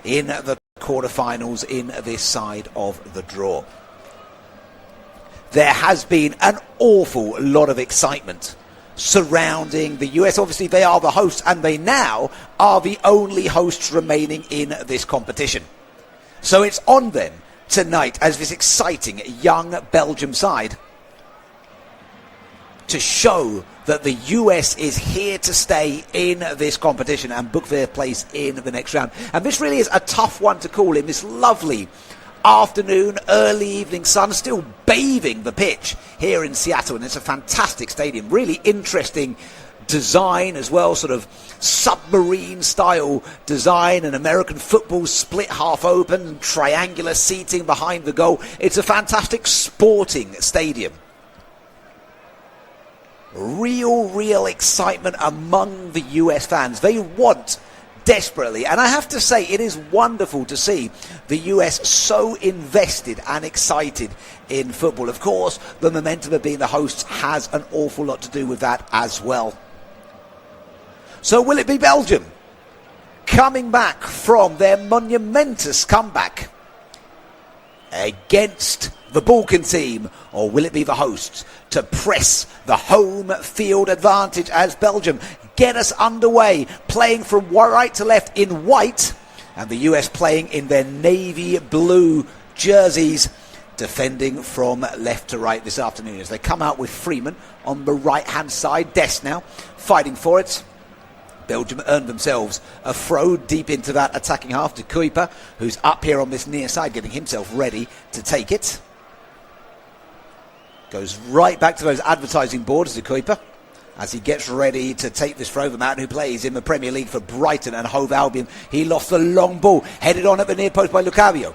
in the quarterfinals in this side of the draw. There has been an awful lot of excitement surrounding the US. Obviously, they are the hosts, and they now are the only hosts remaining in this competition. So it's on them tonight as this exciting young Belgium side to show that the US is here to stay in this competition and book their place in the next round. And this really is a tough one to call in this lovely afternoon, early evening sun, still bathing the pitch here in Seattle. And it's a fantastic stadium, really interesting design as well, sort of submarine style design, and American football split half open, triangular seating behind the goal. It's a fantastic sporting stadium. Real excitement among the US fans. They want desperately, and I have to say it is wonderful to see the US so invested and excited in football. Of course, the momentum of being the hosts has an awful lot to do with that as well. So will it be Belgium coming back from their monumentous comeback against the Balkan team, or will it be the hosts to press the home field advantage as Belgium get us underway, playing from right to left in white, and the US playing in their navy blue jerseys, defending from left to right this afternoon as they come out with Freeman on the right hand side. Dest now fighting for it. Belgium earned themselves a throw deep into that attacking half to Kuiper, who's up here on this near side getting himself ready to take it. Goes right back to those advertising boards to Kuiper as he gets ready to take this throw. The man who plays in the Premier League for Brighton and Hove Albion. He lost the long ball, headed on at the near post by Lucavio.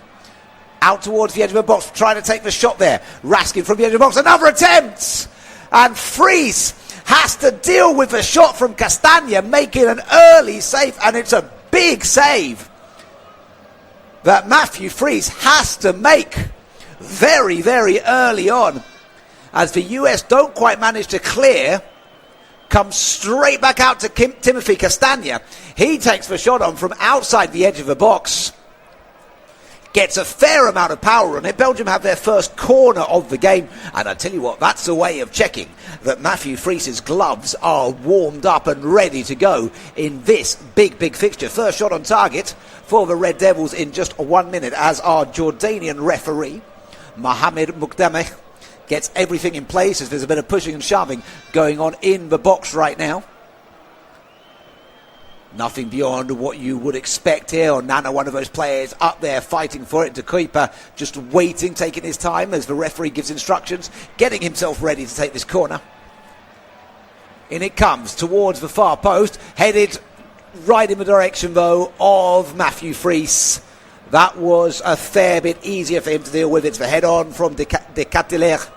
Out towards the edge of the box, trying to take the shot there. Raskin from the edge of the box, another attempt! And Fries has to deal with a shot from Castagna, making an early save, and it's a big save that Matthew Fries has to make very early on, as the US don't quite manage to clear. Comes straight back out to Timothy Castagna. He takes the shot on from outside the edge of the box. Gets a fair amount of power on it. Belgium have their first corner of the game. And I tell you what, that's a way of checking that Matthew Fries's gloves are warmed up and ready to go in this big fixture. First shot on target for the Red Devils in just 1 minute, as our Jordanian referee, Mohamed Mukdameh, gets everything in place as there's a bit of pushing and shoving going on in the box right now. Nothing beyond what you would expect here. Onana, one of those players, up there fighting for it. De Kuiper just waiting, taking his time as the referee gives instructions, getting himself ready to take this corner. In it comes towards the far post, headed right in the direction though of Matthew Fries. That was a fair bit easier for him to deal with. It's the head on from De Catelaere.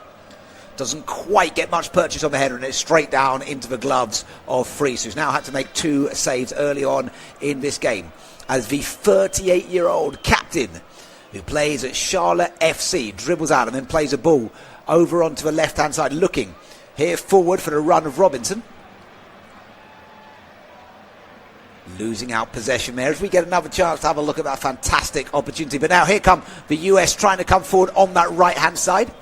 Doesn't quite get much purchase on the header, and it's straight down into the gloves of Fries, who's now had to make 2 saves early on in this game, as the 38-year-old captain who plays at Charlotte FC dribbles out and then plays a ball over onto the left-hand side, looking here forward for the run of Robinson. Losing out possession there as we get another chance to have a look at that fantastic opportunity. But now here come the US trying to come forward on that right-hand side.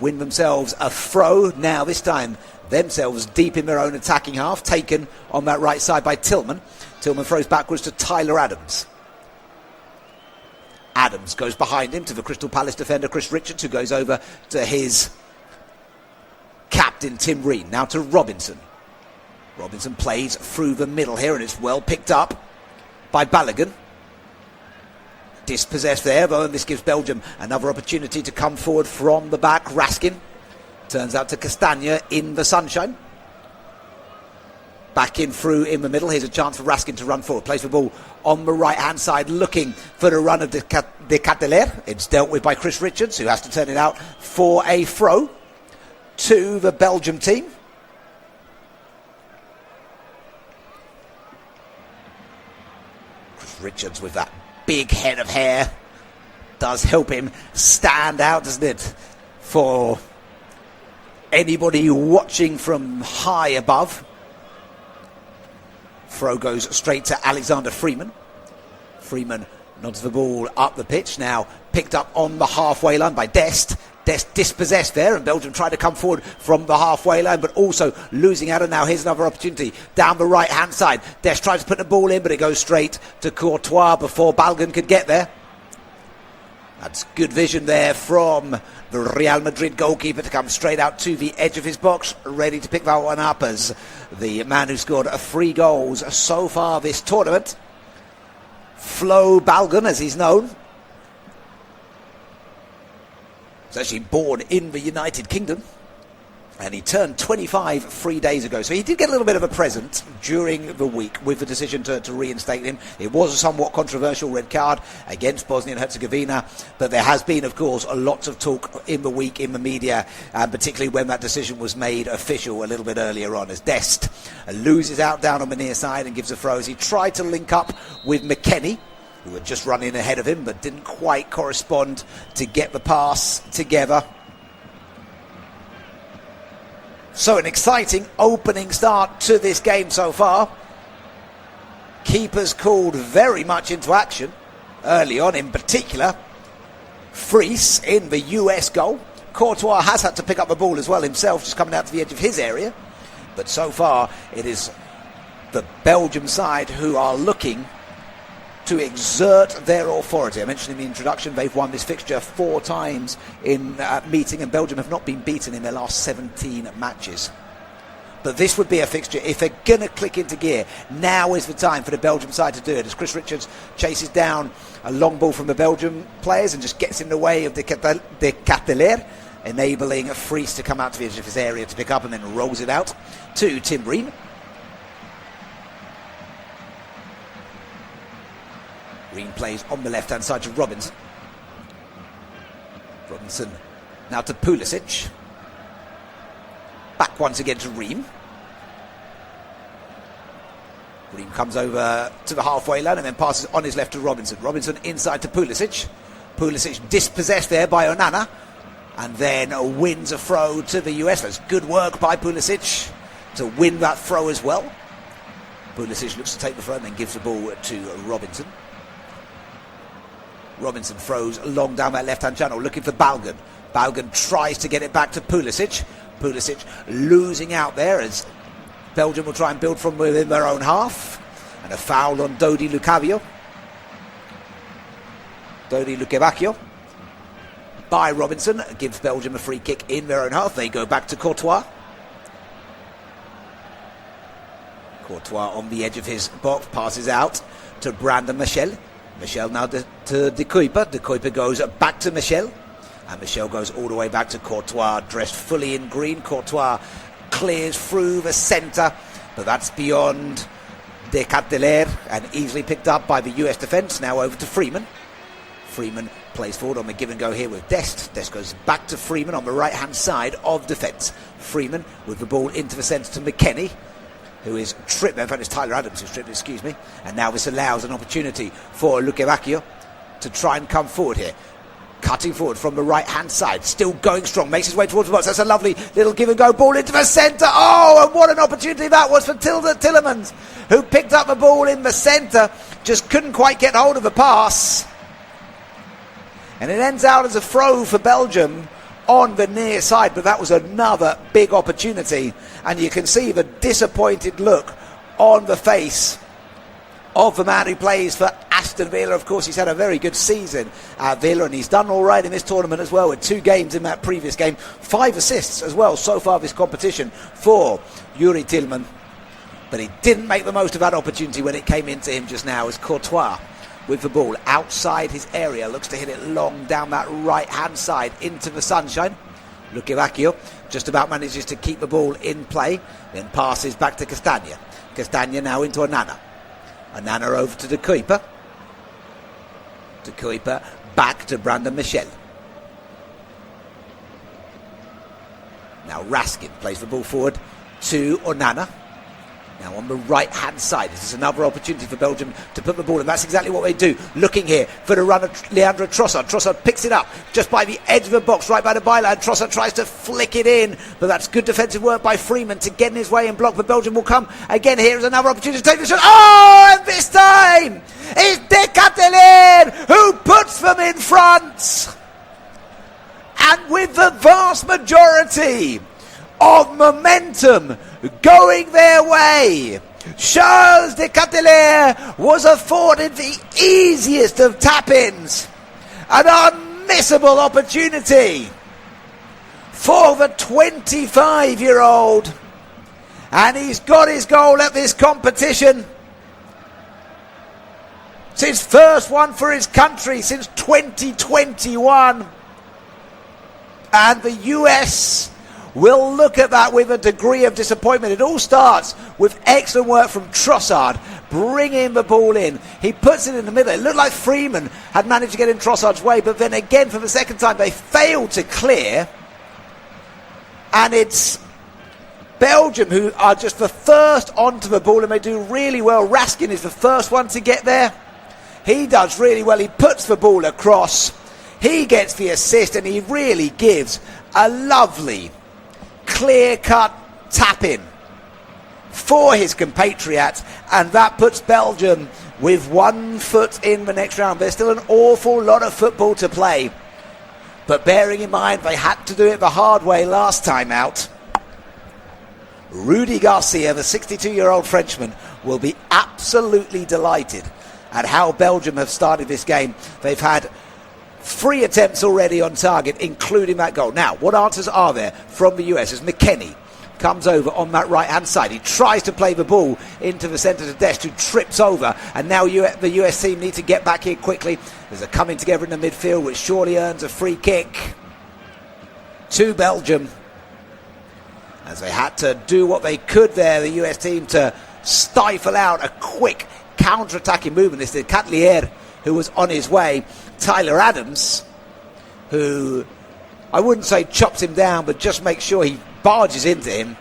Win themselves a throw now, this time themselves deep in their own attacking half, taken on that right side by Tillman. Tillman throws backwards to Tyler Adams. Adams goes behind him to the Crystal Palace defender Chris Richards, who goes over to his captain Tim Reen. Now to Robinson. Robinson plays through the middle here, and it's well picked up by Balogun. Dispossessed there, though, and this gives Belgium another opportunity to come forward from the back. Raskin turns out to Castagna in the sunshine. Back in through in the middle. Here's a chance for Raskin to run forward. Plays the ball on the right-hand side, looking for the run of De Catelaere. It's dealt with by Chris Richards, who has to turn it out for a throw to the Belgium team. Chris Richards with that big head of hair does help him stand out, doesn't it, for anybody watching from high above. Throw goes straight to Alexander Freeman. Freeman nods the ball up the pitch, now picked up on the halfway line by Dest. Dest dispossessed there, and Belgium tried to come forward from the halfway line, but also losing out. And now here's another opportunity down the right hand side. Dest tries to put the ball in, but it goes straight to Courtois before Belgium could get there. That's good vision there from the Real Madrid goalkeeper to come straight out to the edge of his box, ready to pick that one up as the man who scored 3 goals so far this tournament, Flo Belgium, as he's known. He's actually born in the United Kingdom, and he turned 25 3 days ago. So he did get a little bit of a present during the week with the decision to reinstate him. It was a somewhat controversial red card against Bosnia and Herzegovina, but there has been, of course, a lot of talk in the week in the media, and particularly when that decision was made official a little bit earlier on, as Dest loses out down on the near side and gives a throw as he tried to link up with McKennie, who had just run in ahead of him but didn't quite correspond to get the pass together. So an exciting opening start to this game so far. Keepers called very much into action early on, in particular Fries in the US goal. Courtois has had to pick up the ball as well himself, just coming out to the edge of his area. But so far it is the Belgium side who are looking to exert their authority. I mentioned in the introduction they've won this fixture 4 times in meeting, and Belgium have not been beaten in their last 17 matches. But this would be a fixture, if they're going to click into gear, now is the time for the Belgium side to do it, as Chris Richards chases down a long ball from the Belgium players and just gets in the way of De Cateler, enabling Fries to come out to the edge of his area to pick up, and then rolls it out to Tim Breen. Green plays on the left-hand side to Robinson. Robinson now to Pulisic. Back once again to Ream. Ream comes over to the halfway line and then passes on his left to Robinson. Robinson inside to Pulisic. Pulisic dispossessed there by Onana, and then wins a throw to the US. That's good work by Pulisic to win that throw as well. Pulisic looks to take the throw and then gives the ball to Robinson. Robinson throws long down that left-hand channel, looking for Belgium. Belgium tries to get it back to Pulisic. Pulisic losing out there as Belgium will try and build from within their own half. And a foul on Dodi Lucavio. Dodi Lucavacchio by Robinson gives Belgium a free kick in their own half. They go back to Courtois. Courtois on the edge of his box, passes out to Brandon Michel. Michel now to De Kuyper. De Kuyper goes back to Michel, and Michel goes all the way back to Courtois, dressed fully in green. Courtois clears through the centre, but that's beyond De Cateler and easily picked up by the US defence. Now over to Freeman. Freeman plays forward on the give and go here with Dest. Dest goes back to Freeman on the right hand side of defence. Freeman with the ball into the centre to McKennie, who is tripped. In fact, it's Tyler Adams who's tripped, excuse me. And now this allows an opportunity for Lucavacchio to try and come forward here. Cutting forward from the right-hand side, still going strong, makes his way towards the box. That's a lovely little give-and-go ball into the centre. Oh, and what an opportunity that was for Tillemans, who picked up the ball in the centre, just couldn't quite get hold of the pass. And it ends out as a throw for Belgium on the near side, but that was another big opportunity, and you can see the disappointed look on the face of the man who plays for Aston Villa. Of course, he's had a very good season at Villa, and he's done all right in this tournament as well, with 2 games in that previous game, 5 assists as well so far this competition for Youri Tillman. But he didn't make the most of that opportunity when it came into him just now, as Courtois with the ball outside his area looks to hit it long down that right hand side into the sunshine. Lucavacchio just about manages to keep the ball in play, then passes back to Castagna. Castagna now into Onana. Onana over to De Kuyper. De Kuyper back to Brandon Michel. Now Raskin plays the ball forward to Onana. Now on the right-hand side, this is another opportunity for Belgium to put the ball in. That's exactly what they do. Looking here for the run of Leandro Trossard. Trossard picks it up just by the edge of the box, right by the byline. Trossard tries to flick it in, but that's good defensive work by Freeman to get in his way and block. But Belgium will come again. Here is another opportunity to take the shot. Oh, and this time it's De Cateler vast majority of momentum going their way. Charles de Ketelaere was afforded the easiest of tap-ins. An unmissable opportunity for the 25-year-old. And he's got his goal at this competition. It's his first one for his country since 2021. And the US will look at that with a degree of disappointment. It all starts with excellent work from Trossard, bringing the ball in. He puts it in the middle. It looked like Freeman had managed to get in Trossard's way, but then again, for the second time, they failed to clear. And it's Belgium who are just the first onto the ball, and they do really well. Raskin is the first one to get there. He does really well. He puts the ball across. He gets the assist, and he really gives a lovely, clear-cut tap-in for his compatriot, and that puts Belgium with 1 foot in the next round. There's still an awful lot of football to play, but bearing in mind they had to do it the hard way last time out, Rudy Garcia, the 62-year-old Frenchman, will be absolutely delighted at how Belgium have started this game. They've had 3 attempts already on target, including that goal. Now, what answers are there from the US as McKennie comes over on that right-hand side. He tries to play the ball into the centre of the desk, who trips over, and now the US team need to get back here quickly. There's a coming together in the midfield, which surely earns a free kick to Belgium, as they had to do what they could there, the US team, to stifle out a quick counter-attacking movement. It's the Ketelaere who was on his way. Tyler Adams, who I wouldn't say chops him down, but just makes sure he barges into him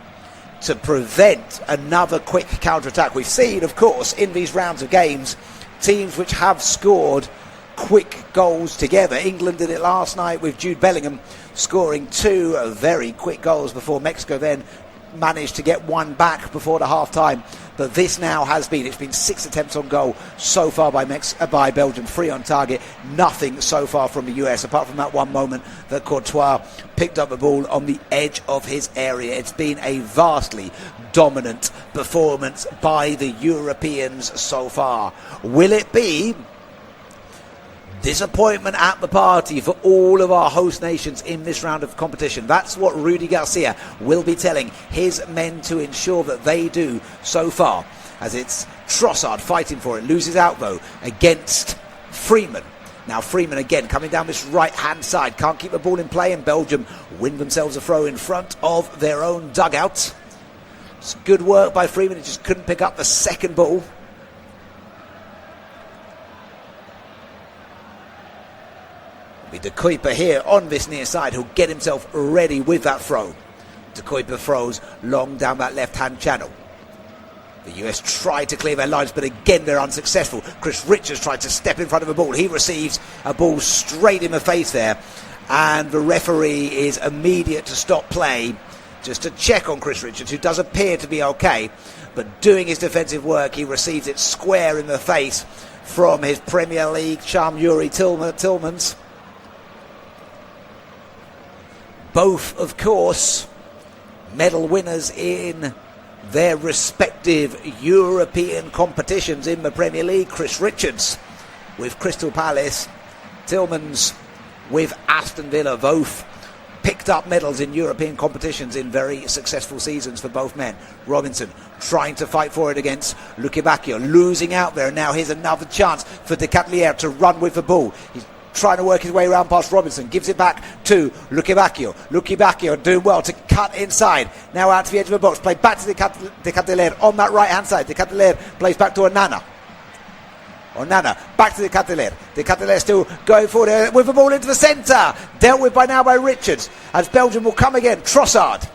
to prevent another quick counter-attack. We've seen, of course, in these rounds of games, teams which have scored quick goals together. England did it last night with Jude Bellingham scoring 2 very quick goals before Mexico then managed to get one back before the half-time. But this now has been, it's been 6 attempts on goal so far by Belgium, 3 on target, nothing so far from the US, apart from that one moment that Courtois picked up the ball on the edge of his area. It's been a vastly dominant performance by the Europeans so far. Will it be disappointment at the party for all of our host nations in this round of competition? That's what Rudy Garcia will be telling his men to ensure that they do so far, as it's Trossard fighting for it, loses out though against Freeman. Now Freeman again coming down this right hand side, can't keep the ball in play, and Belgium win themselves a throw in front of their own dugout. It's good work by Freeman, he just couldn't pick up the second ball. Be De Kuyper here on this near side, who'll get himself ready with that throw. De Kuyper throws long down that left-hand channel. The US tried to clear their lines, but again they're unsuccessful. Chris Richards tried to step in front of the ball. He receives a ball straight in the face there, and the referee is immediate to stop play just to check on Chris Richards, who does appear to be okay, but doing his defensive work, he receives it square in the face from his Premier League chum Yuri Tillmans. Both, of course, medal winners in their respective European competitions in the Premier League. Chris Richards with Crystal Palace, Tillmans with Aston Villa, both picked up medals in European competitions in very successful seasons for both men. Robinson trying to fight for it against Luque Bacchio, losing out there, and now here's another chance for De Ketelaere to run with the ball. He's trying to work his way around past Robinson, gives it back to Luque Bacchio. Luque Bacchio doing well to cut inside, now out to the edge of the box, play back to De Ketelaere on that right hand side. De Ketelaere plays back to Onana, back to De Ketelaere. De Ketelaere still going forward with the ball into the centre, dealt with by now by Richards, as Belgium will come again. Trossard.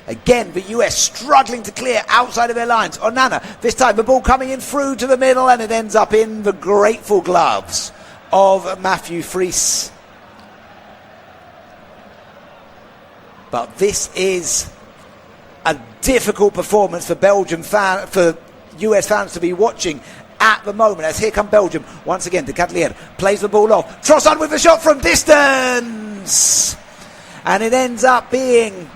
Again, the US struggling to clear outside of their lines. Onana, this time the ball coming in through to the middle, and it ends up in the grateful gloves of Matthew Fries. But this is a difficult performance for for US fans to be watching at the moment, as here come Belgium once again. De Ketelaere plays the ball off. Trossard with the shot from distance, And it ends up being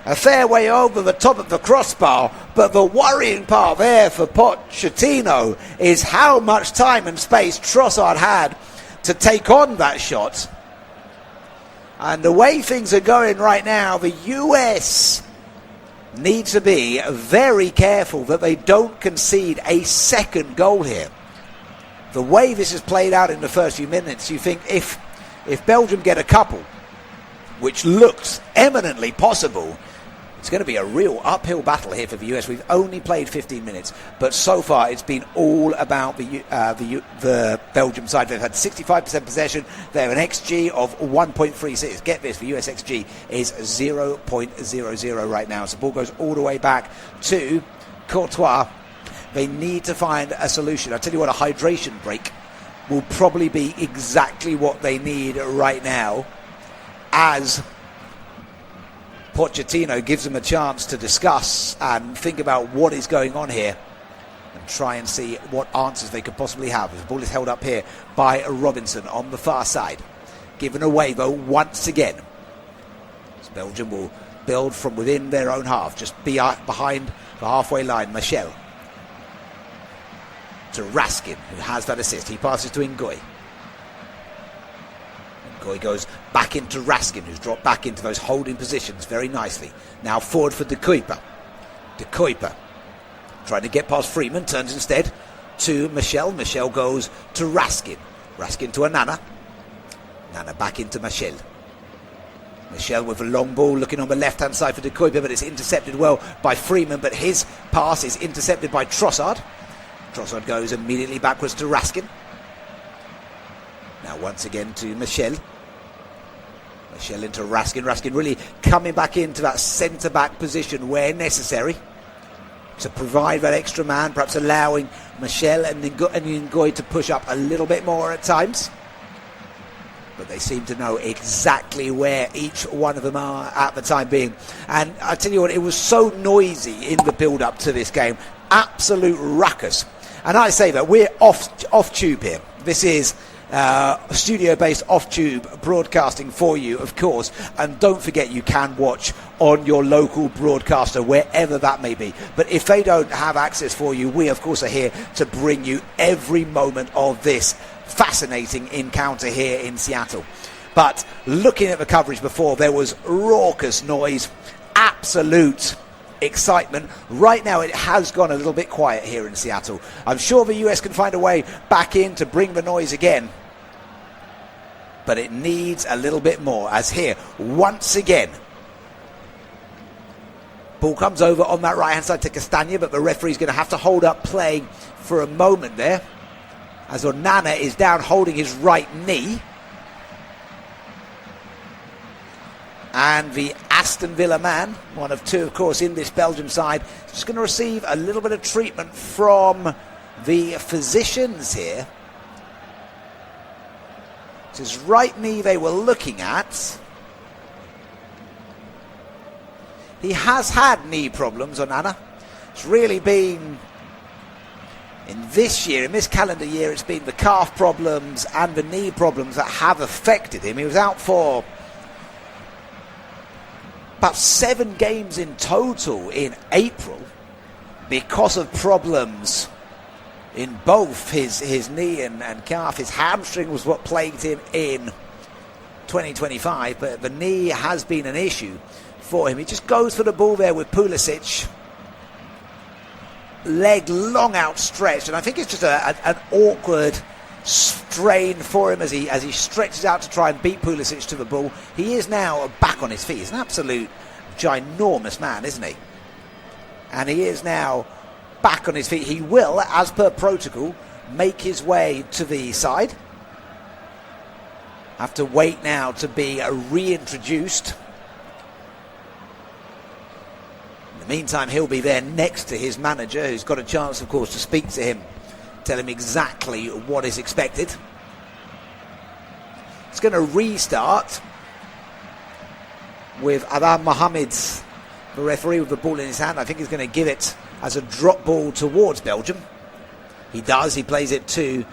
a fair way over the top of the crossbar. But the worrying part there for Pochettino is how much time and space Trossard had to take on that shot. And the way things are going right now, the US need to be very careful that they don't concede a second goal here. The way this has played out in the first few minutes, you think if Belgium get a couple, which looks eminently possible, it's going to be a real uphill battle here for the US. We've only played 15 minutes, but so far it's been all about the Belgium side. They've had 65% possession. They have an XG of 1.36. Get this, the US XG is 0.00 right now. So the ball goes all the way back to Courtois. They need to find a solution. I'll tell you what, a hydration break will probably be exactly what they need right now, as Pochettino gives them a chance to discuss and think about what is going on here and try and see what answers they could possibly have. The ball is held up here by Robinson on the far side. Given away, though, once again. So Belgium will build from within their own half, just behind the halfway line. Michel to Raskin, who has that assist. He passes to Ngoy. Ngoy goes back into Raskin, who's dropped back into those holding positions very nicely. Now forward for De Kuyper. De Kuyper trying to get past Freeman, turns instead to Michel. Michel goes to Raskin. Raskin to Anana. Nana back into Michel. Michel with a long ball looking on the left-hand side for De Kuyper, but it's intercepted well by Freeman, but his pass is intercepted by Trossard. Trossard goes immediately backwards to Raskin. Now once again to Michel. Michel into Raskin. Raskin really coming back into that centre-back position where necessary to provide that extra man, perhaps allowing Michel and Ngoy to push up a little bit more at times. But they seem to know exactly where each one of them are at the time being. And I tell you what, it was so noisy in the build-up to this game. Absolute ruckus. And I say that we're off tube here. This is studio-based off-tube broadcasting for you, of course. And don't forget, you can watch on your local broadcaster, wherever that may be. But if they don't have access for you, we, of course, are here to bring you every moment of this fascinating encounter here in Seattle. But looking at the coverage before, there was raucous noise, absolute excitement. Right now it has gone a little bit quiet here in Seattle. I'm sure the US can find a way back in to bring the noise again, but it needs a little bit more, as here once again ball comes over on that right hand side to Castagna, but the referee's going to have to hold up playing for a moment there, as Onana is down holding his right knee. And the Aston Villa man, one of two, of course, in this Belgium side, is just going to receive a little bit of treatment from the physicians here. It's his right knee they were looking at. He has had knee problems, Onana. It's really been, in this year, in this calendar year, it's been the calf problems and the knee problems that have affected him. He was out for about 7 games in total in April because of problems in both his knee and calf. His hamstring was what plagued him in 2025, but the knee has been an issue for him. He just goes for the ball there with Pulisic. Leg long outstretched, and I think it's just an awkward strain for him as he stretches out to try and beat Pulisic to the ball. He is now back on his feet. He's an absolute ginormous man, isn't he? And he is now back on his feet. He will, as per protocol, make his way to the side. Have to wait now to be reintroduced. In the meantime, he'll be there next to his manager, who's got a chance, of course, to speak to him, tell him exactly what is expected. It's going to restart with Adam Mohamed, the referee, with the ball in his hand. I think he's going to give it as a drop ball towards Belgium. He does. He plays it to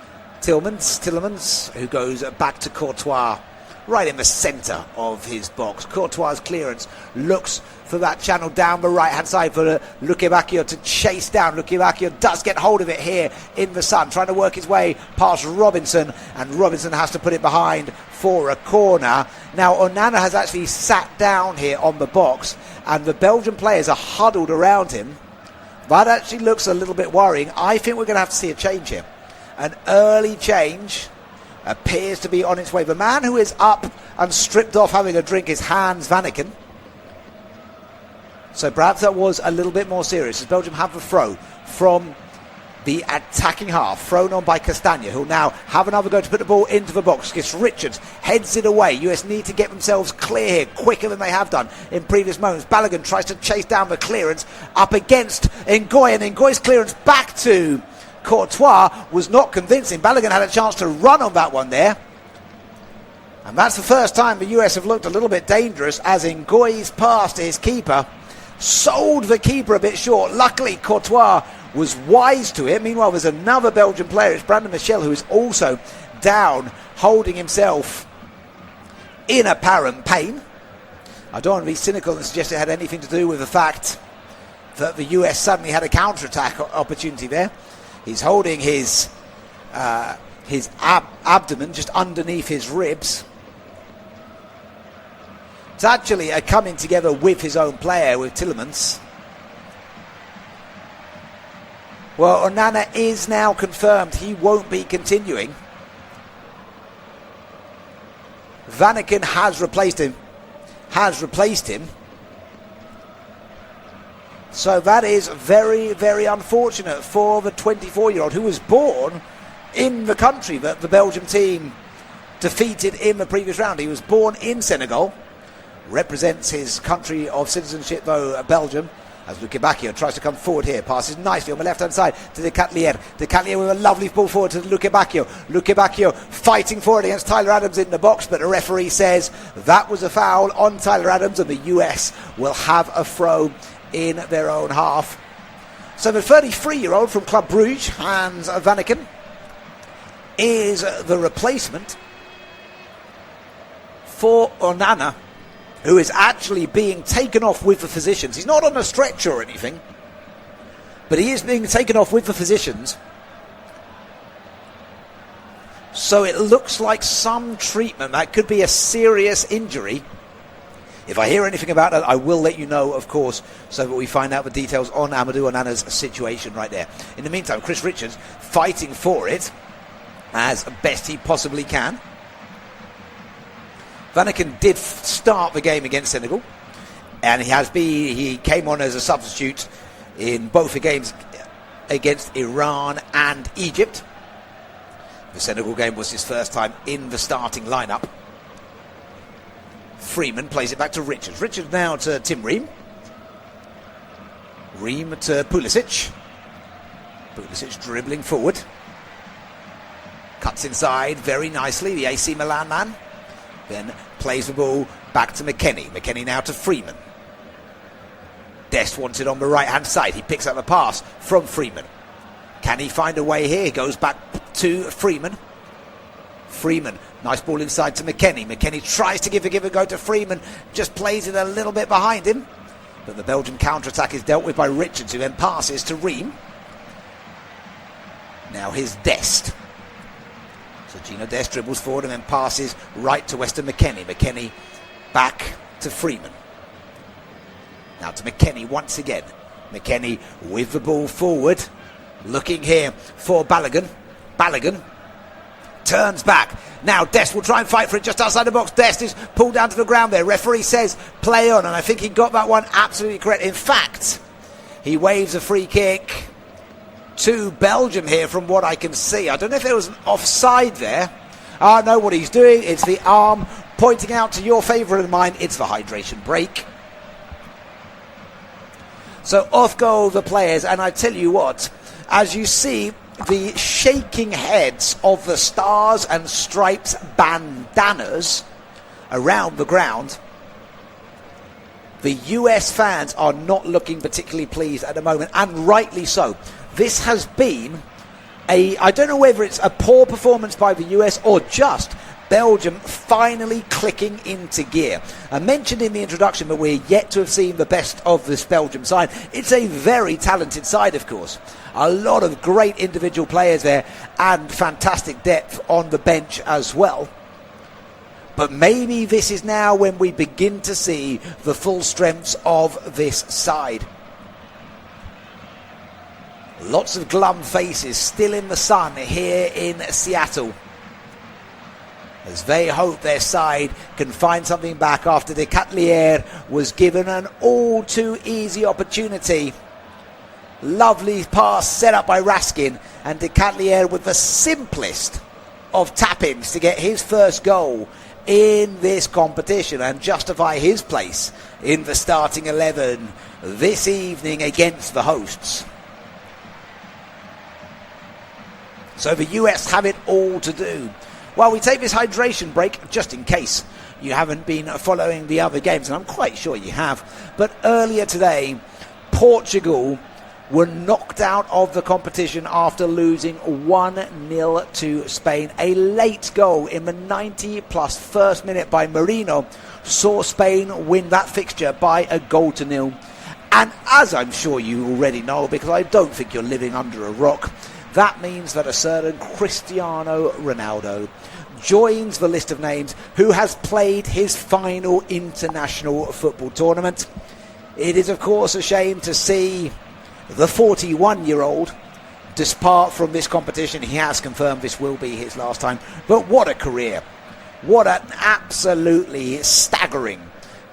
Tielemans, who goes back to Courtois right in the centre of his box. Courtois' clearance looks for that channel down the right hand side for Lukebakio to chase down. Lukebakio does get hold of it here in the sun, trying to work his way past Robinson, and Robinson has to put it behind for a corner. Now Onana has actually sat down here on the box, and the Belgian players are huddled around him. That actually looks a little bit worrying. I think we're going to have to see a change here. An early change appears to be on its way. The man who is up and stripped off having a drink is Hans Vanaken. So perhaps that was a little bit more serious, as Belgium have the throw from the attacking half, thrown on by Castagna, who'll now have another go to put the ball into the box. Gets Richards, heads it away. US need to get themselves clear here, quicker than they have done in previous moments. Balogun tries to chase down the clearance up against Ngoy, and Ngoy's clearance back to Courtois was not convincing. Balogun had a chance to run on that one there. And that's the first time the US have looked a little bit dangerous, as Ngoy's pass to his keeper sold the keeper a bit short. Luckily, Courtois was wise to it. Meanwhile, there's another Belgian player. It's Brandon Michel, who is also down, holding himself in apparent pain. I don't want to be cynical and suggest it had anything to do with the fact that the US suddenly had a counter-attack opportunity there. He's holding his abdomen just underneath his ribs. It's actually a coming together with his own player, with Tillemans. Well, Onana is now confirmed he won't be continuing. Vanaken has replaced him. So that is very, very unfortunate for the 24-year-old who was born in the country that the Belgium team defeated in the previous round. He was born in Senegal, represents his country of citizenship, though, Belgium, as Lukebakio tries to come forward here. Passes nicely on the left-hand side to De Catelier. De Catelier with a lovely ball forward to Lukebakio. Lukebakio fighting for it against Tyler Adams in the box, but the referee says that was a foul on Tyler Adams, and the US will have a throw in their own half. So the 33-year-old from Club Brugge, Hans Vanaken, is the replacement for Onana, who is actually being taken off with the physicians. He's not on a stretcher or anything, but he is being taken off with the physicians. So it looks like some treatment. That could be a serious injury. If I hear anything about that, I will let you know, of course, so that we find out the details on Amadou Onana's situation right there. In the meantime, Chris Richards fighting for it as best he possibly can. Vanaken did start the game against Senegal, and he came on as a substitute in both the games against Iran and Egypt. The Senegal game was his first time in the starting lineup. Freeman plays it back to Richards. Richards now to Tim Ream. Ream to Pulisic. Pulisic dribbling forward. Cuts inside very nicely, the AC Milan man. Then plays the ball back to McKennie. McKennie now to Freeman. Dest wants it on the right-hand side. He picks up a pass from Freeman. Can he find a way here? He goes back to Freeman. Freeman, nice ball inside to McKennie. McKennie tries to give a go to Freeman. Just plays it a little bit behind him. But the Belgian counter-attack is dealt with by Richards, who then passes to Ream. Now here's Dest. So Gino Dest dribbles forward and then passes right to Weston McKennie. McKennie back to Freeman. Now to McKennie once again. McKennie with the ball forward. Looking here for Balogun. Balogun turns back. Now Dest will try and fight for it just outside the box. Dest is pulled down to the ground there. Referee says play on, and I think he got that one absolutely correct. In fact, he waves a free kick to Belgium here from what I can see. I don't know if there was an offside there. I know what he's doing. It's the arm pointing out to your favourite of mine. It's the hydration break. So off go the players, and I tell you what, as you see the shaking heads of the Stars and Stripes bandanas around the ground, the US fans are not looking particularly pleased at the moment, and rightly so. This has been I don't know whether it's a poor performance by the US or just Belgium finally clicking into gear. I mentioned in the introduction, but we're yet to have seen the best of this Belgium side. It's a very talented side, of course. A lot of great individual players there and fantastic depth on the bench as well. But maybe this is now when we begin to see the full strengths of this side. Lots of glum faces still in the sun here in Seattle, as they hope their side can find something back after De Catelier was given an all too easy opportunity. Lovely pass set up by Raskin, and De Catelier with the simplest of tap-ins to get his first goal in this competition and justify his place in the starting 11 this evening against the hosts. So the US have it all to do. Well, we take this hydration break just in case you haven't been following the other games, and I'm quite sure you have. But earlier today, Portugal were knocked out of the competition after losing 1-0 to Spain. A late goal in the 90-plus first minute by Marino saw Spain win that fixture by 1-0. And as I'm sure you already know, because I don't think you're living under a rock, that means that a certain Cristiano Ronaldo joins the list of names who has played his final international football tournament. It is, of course, a shame to see the 41-year-old depart from this competition. He has confirmed this will be his last time. But what a career. What an absolutely staggering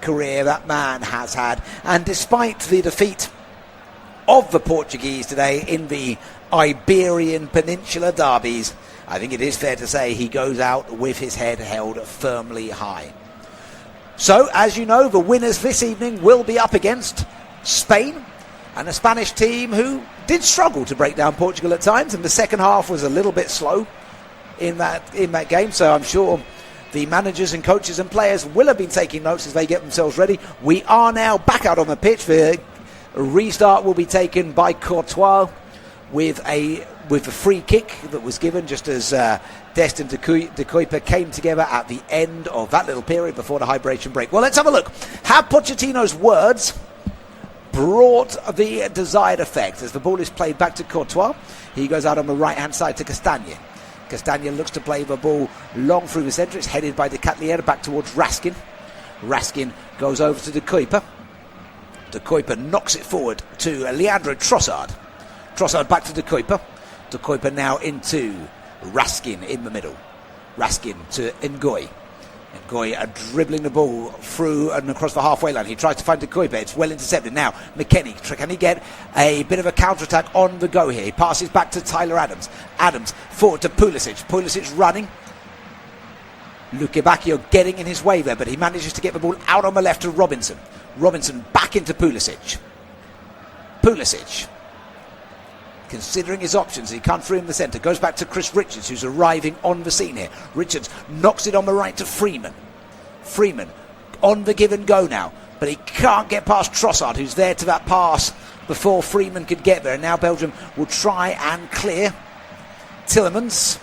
career that man has had. And despite the defeat of the Portuguese today in the Iberian Peninsula derbies, I think it is fair to say he goes out with his head held firmly high. So, as you know, the winners this evening will be up against Spain, and a Spanish team who did struggle to break down Portugal at times, and the second half was a little bit slow in that game. So I'm sure the managers and coaches and players will have been taking notes as they get themselves ready. We are now back out on the pitch. The restart will be taken by Courtois with a free kick that was given just as Dest and De Kuyper came together at the end of that little period before the hydration break. Well, let's have a look. Have Pochettino's words brought the desired effect as the ball is played back to Courtois? He goes out on the right hand side to Castagne. Castagne looks to play the ball long through the centre. It's headed by De Catelier back towards Raskin. Raskin goes over to De Kuyper. De Kuyper knocks it forward to Leandro Trossard. Trossard back to De Kuyper. De Kuyper now into Raskin in the middle. Raskin to Ngoy. Ngoy dribbling the ball through and across the halfway line. He tries to find De Kuyper. It's well intercepted. Now, McKennie, can he get a bit of a counter-attack on the go here? He passes back to Tyler Adams. Adams forward to Pulisic. Pulisic running. Luke Bacchio getting in his way there, but he manages to get the ball out on the left to Robinson. Robinson back into Pulisic. Pulisic, considering his options, he comes through in the centre, goes back to Chris Richards, who's arriving on the scene here. Richards knocks it on the right to Freeman. Freeman on the give and go now, but he can't get past Trossard, who's there to that pass before Freeman could get there. And now Belgium will try and clear. Tillemans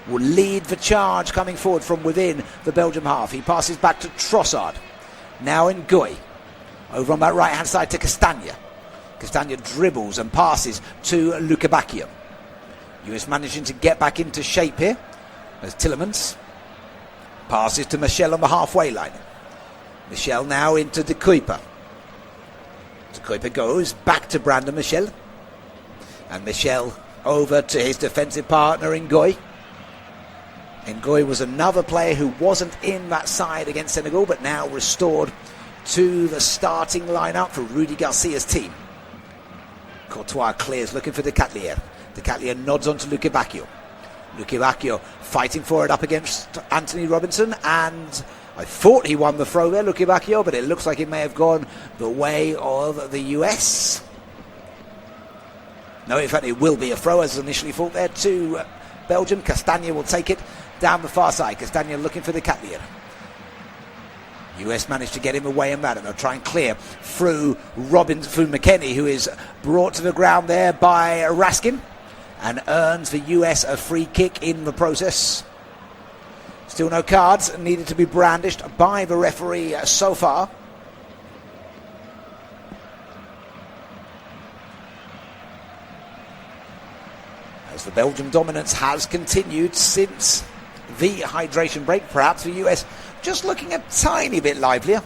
will lead the charge coming forward from within the Belgium half. He passes back to Trossard. Now Ngoy over on that right hand side to Castagne. Castagne dribbles and passes to Luca Bacchio. US managing to get back into shape here as Tillemans passes to Michel on the halfway line. Michel now into De Kuyper. De Kuyper goes back to Brandon Michel. And Michel over to his defensive partner Ngoy. Ngoy was another player who wasn't in that side against Senegal, but now restored to the starting lineup for Rudy Garcia's team. Courtois clears, looking for De Catelier. De Catelier nods on to Luque Bacchio. Luque Bacchio fighting for it up against Anthony Robinson, and I thought he won the throw there, Luque Bacchio, but it looks like it may have gone the way of the US. No, in fact, it will be a throw, as initially thought there to Belgium. Castagne will take it down the far side. Castagne looking for De Catelier. US managed to get him away in that, and they'll try and clear through McKennie, who is brought to the ground there by Raskin, and earns the US a free kick in the process. Still no cards needed to be brandished by the referee so far. As the Belgium dominance has continued since the hydration break, perhaps the US just looking a tiny bit livelier.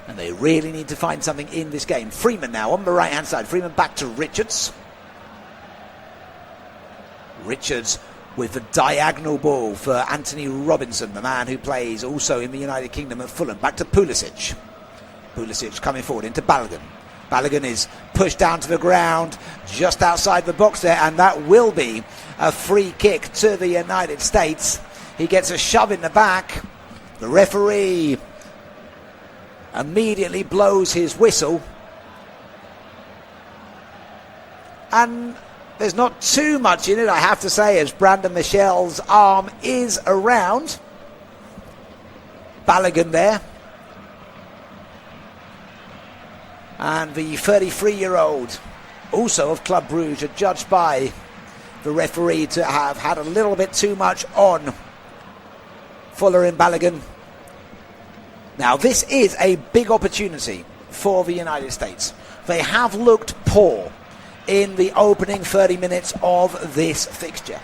And they really need to find something in this game. Freeman now on the right-hand side. Freeman back to Richards. Richards with the diagonal ball for Anthony Robinson, the man who plays also in the United Kingdom at Fulham. Back to Pulisic. Pulisic coming forward into Balogun. Balogun is pushed down to the ground just outside the box there, and that will be a free kick to the United States. He gets a shove in the back. The referee immediately blows his whistle. And there's not too much in it, I have to say, as Brandon Michel's arm is around Balogun there. And the 33-year-old, also of Club Brugge, judged by the referee to have had a little bit too much on Fuller in Balogun. Now, this is a big opportunity for the United States. They have looked poor in the opening 30 minutes of this fixture.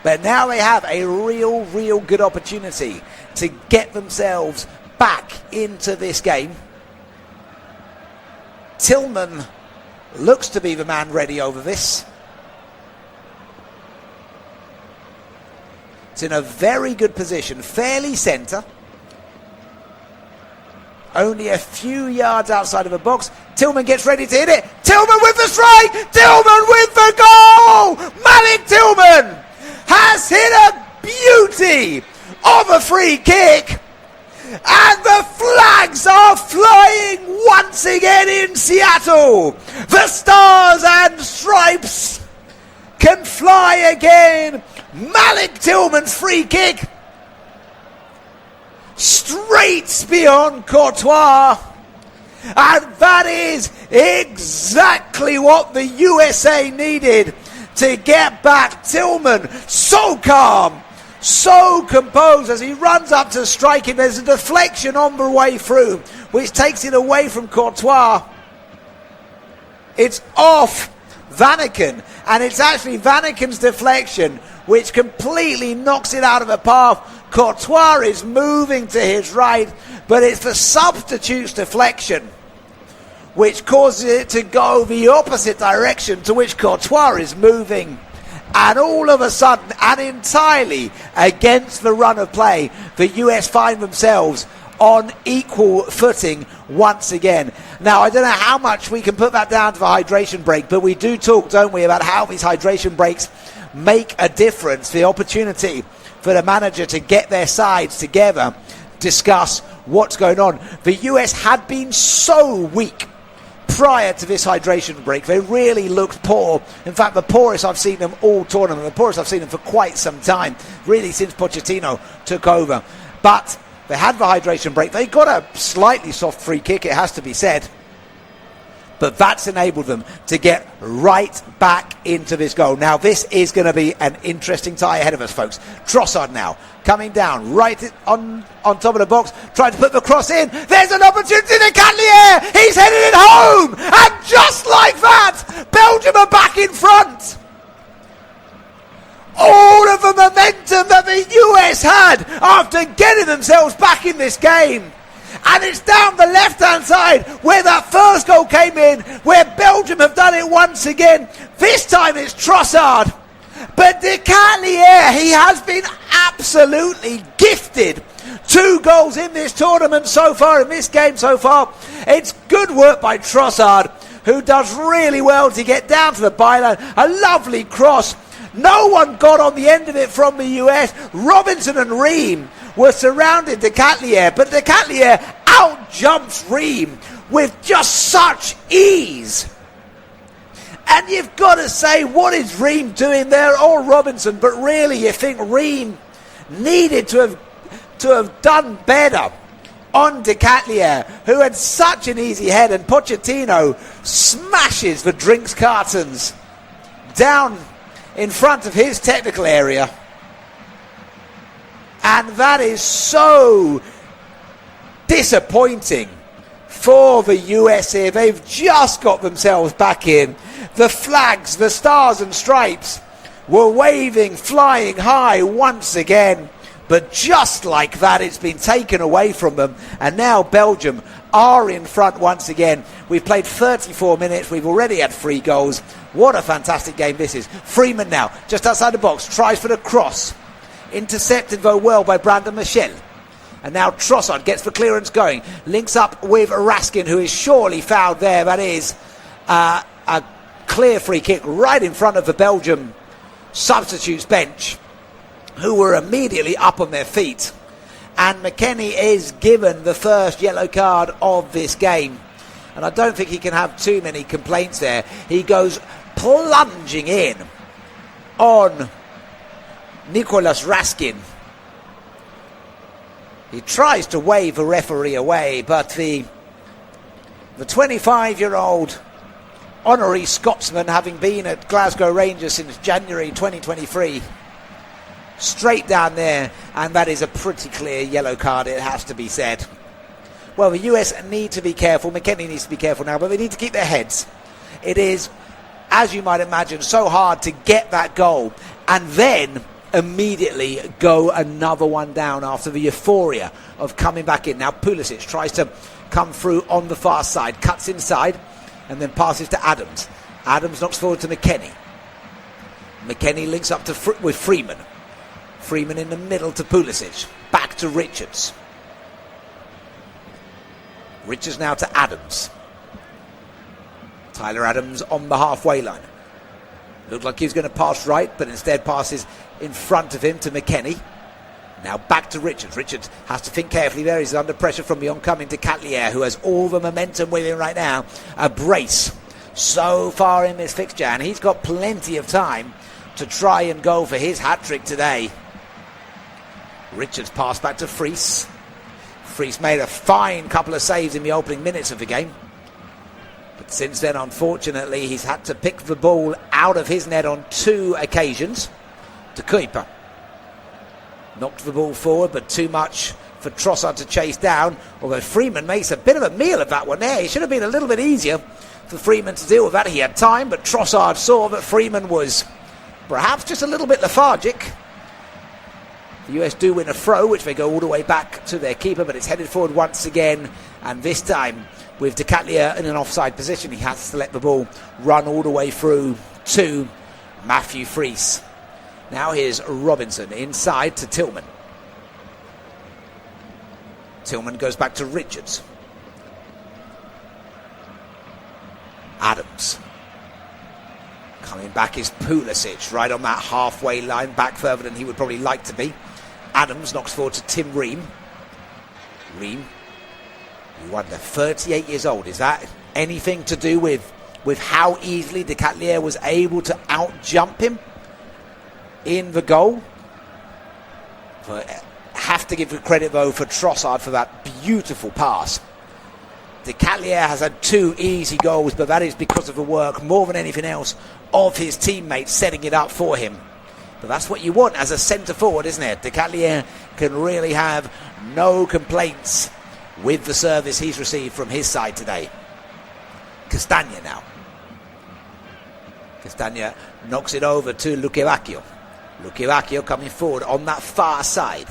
But now they have a real good opportunity to get themselves back into this game. Tillman looks to be the man ready over this. It's in a very good position, fairly centre. Only a few yards outside of the box. Tillman gets ready to hit it. Tillman with the strike! Tillman with the goal! Malik Tillman has hit a beauty of a free kick. And the flags are flying once again in Seattle. The stars and stripes can fly again. Malik Tillman's free kick. Straight beyond Courtois. And that is exactly what the USA needed to get back. Tillman, so calm, so composed as he runs up to strike him. There's a deflection on the way through, which takes it away from Courtois. It's off Vanaken, and it's actually Vanaken's deflection which completely knocks it out of the path. Courtois is moving to his right, but it's the substitute's deflection which causes it to go the opposite direction to which Courtois is moving. And all of a sudden, and entirely against the run of play, the US find themselves on equal footing once again. Now, I don't know how much we can put that down to the hydration break, but we do talk, don't we, about how these hydration breaks make a difference. The opportunity for the manager to get their sides together, discuss what's going on. The US had been so weak prior to this hydration break. They really looked poor. In fact, the poorest I've seen them all tournament, the poorest I've seen them for quite some time, really since Pochettino took over. But they had the hydration break. They got a slightly soft free kick, it has to be said. But that's enabled them to get right back into this goal. Now, this is going to be an interesting tie ahead of us, folks. Trossard now coming down right on top of the box, trying to put the cross in. There's an opportunity to Catlier. He's headed it home. And just like that, Belgium are back in front. All of the momentum that the US had after getting themselves back in this game. And it's down the left-hand side where that first goal came in, where Belgium have done it once again. This time it's Trossard. But De Catlier, he has been absolutely gifted. 2 goals in this tournament so far, in this game so far. It's good work by Trossard, who does really well to get down to the byline. A lovely cross. No one got on the end of it from the US. Robinson and Ream were surrounded De Catlier, but De Catlier out-jumps Ream with just such ease. And you've got to say, what is Ream doing there, or Robinson? But really, you think Ream needed to have done better on De Catlier, who had such an easy head, and Pochettino smashes the drinks cartons down in front of his technical area. And that is so disappointing for the US here. They've just got themselves back in. The flags, the stars and stripes were waving, flying high once again. But just like that, it's been taken away from them. And now Belgium are in front once again. We've played 34 minutes. We've already had 3 goals. What a fantastic game this is. Freeman now, just outside the box, tries for the cross. Intercepted, though, well by Brandon Michel. And now Trossard gets the clearance going. Links up with Raskin, who is surely fouled there. That is a clear free kick right in front of the Belgium substitutes bench, who were immediately up on their feet. And McKennie is given the first yellow card of this game. And I don't think he can have too many complaints there. He goes plunging in on Nicolas Raskin. He tries to wave the referee away, but the 25-year-old honorary Scotsman, having been at Glasgow Rangers since January 2023, straight down there, and that is a pretty clear yellow card, it has to be said. Well, the US need to be careful. McKennie needs to be careful now, but they need to keep their heads. It is, as you might imagine, so hard to get that goal and then immediately go another one down after the euphoria of coming back in. Now Pulisic tries to come through on the far side, cuts inside and then passes to Adams. Adams knocks forward to McKennie. McKennie links up with Freeman. Freeman in the middle to Pulisic. Back to Richards. Richards now to Adams. Tyler Adams on the halfway line. Looked like he was going to pass right, but instead passes in front of him to McKennie. Now back to Richards. Richards has to think carefully there. He's under pressure from the oncoming de Catlier, who has all the momentum with him right now. A brace so far in this fixture, and he's got plenty of time to try and go for his hat-trick today. Richards passed back to Fries. Fries made a fine couple of saves in the opening minutes of the game. But since then, unfortunately, he's had to pick the ball out of his net on 2 occasions. De Kuyper knocked the ball forward, but too much for Trossard to chase down. Although Freeman makes a bit of a meal of that one there. It should have been a little bit easier for Freeman to deal with that. He had time, but Trossard saw that Freeman was perhaps just a little bit lethargic. The US do win a throw, which they go all the way back to their keeper, but it's headed forward once again, and this time with de Catlier in an offside position. He has to let the ball run all the way through to Matthew Fries. Now here's Robinson inside to Tillman. Tillman goes back to Richards. Adams. Coming back is Pulisic, right on that halfway line, back further than he would probably like to be. Adams knocks forward to Tim Ream. Ream, you wonder, 38 years old. Is that anything to do with how easily de Catlier was able to out-jump him in the goal? Have to give credit, though, for Trossard for that beautiful pass. De Catlier has had 2 easy goals, but that is because of the work, more than anything else, of his teammates setting it up for him. But that's what you want as a centre-forward, isn't it? De Catlier can really have no complaints with the service he's received from his side today. Castagna now. Castagna knocks it over to Lukebakio. Lukebakio coming forward on that far side.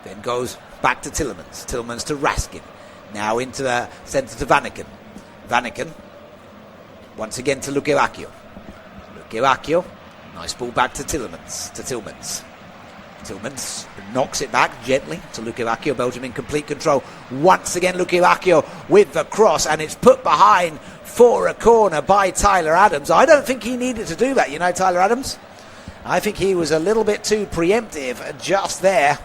Then goes back to Tillemans. Tillemans to Raskin. Now into the centre to Vanaken. Vanaken once again to Lukebakio. Lukebakio, nice ball back to Tillemans. Tillmans knocks it back gently to Lukebakio. Belgium in complete control. Once again Lukebakio with the cross, and it's put behind for a corner by Tyler Adams. I don't think he needed to do that, Tyler Adams. I think he was a little bit too preemptive just there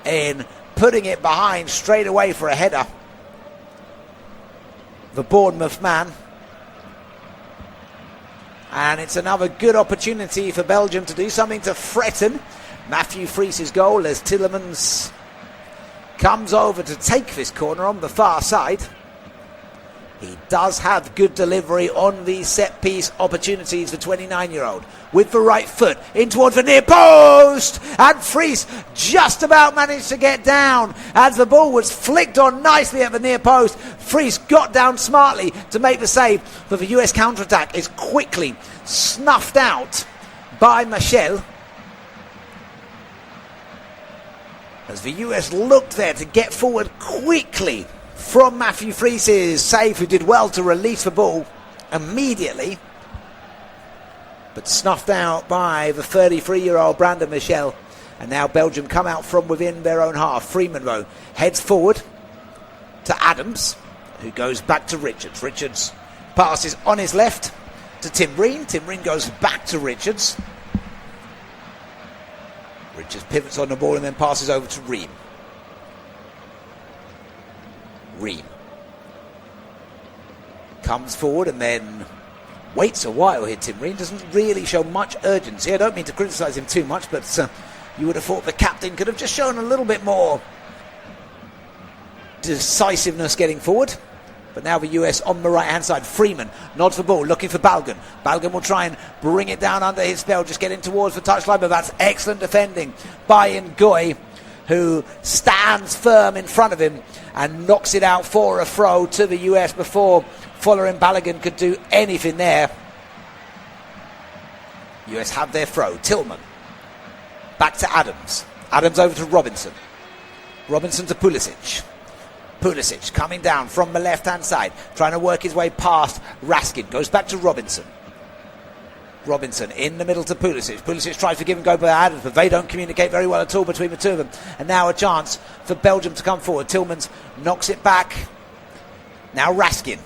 in putting it behind straight away for a header. The Bournemouth man. And it's another good opportunity for Belgium to do something to threaten Matthew Fries' goal as Tillemans comes over to take this corner on the far side. He does have good delivery on these set-piece opportunities, the 29-year-old. With the right foot, in towards the near post! And Fries just about managed to get down as the ball was flicked on nicely at the near post. Fries got down smartly to make the save, but the US counter-attack is quickly snuffed out by Michel. As the US looked there to get forward quickly from Matthew Fries's save, who did well to release the ball immediately, but snuffed out by the 33-year-old Brandon Michel. And now Belgium come out from within their own half. Freeman, though, heads forward to Adams, who goes back to Richards. Richards passes on his left to Tim Breen. Tim Breen goes back to Richards. Richards pivots on the ball and then passes over to Ream. Ream comes forward and then waits a while here. Tim Ream doesn't really show much urgency. I don't mean to criticise him too much, but you would have thought the captain could have just shown a little bit more decisiveness getting forward. But now the US on the right hand side. Freeman nods the ball, looking for Balgan. Balgan will try and bring it down under his spell, just getting towards the touchline, but that's excellent defending by Ngoy, who stands firm in front of him and knocks it out for a throw to the US before Folarin Balogun could do anything there. US have their throw. Tillman back to Adams. Adams over to Robinson. Robinson to Pulisic. Pulisic coming down from the left hand side, trying to work his way past Raskin. Goes back to Robinson. Robinson in the middle to Pulisic. Pulisic tries to give and go by Adams, but they don't communicate very well at all between the two of them. And now a chance for Belgium to come forward. Tillmans knocks it back. Now Raskin.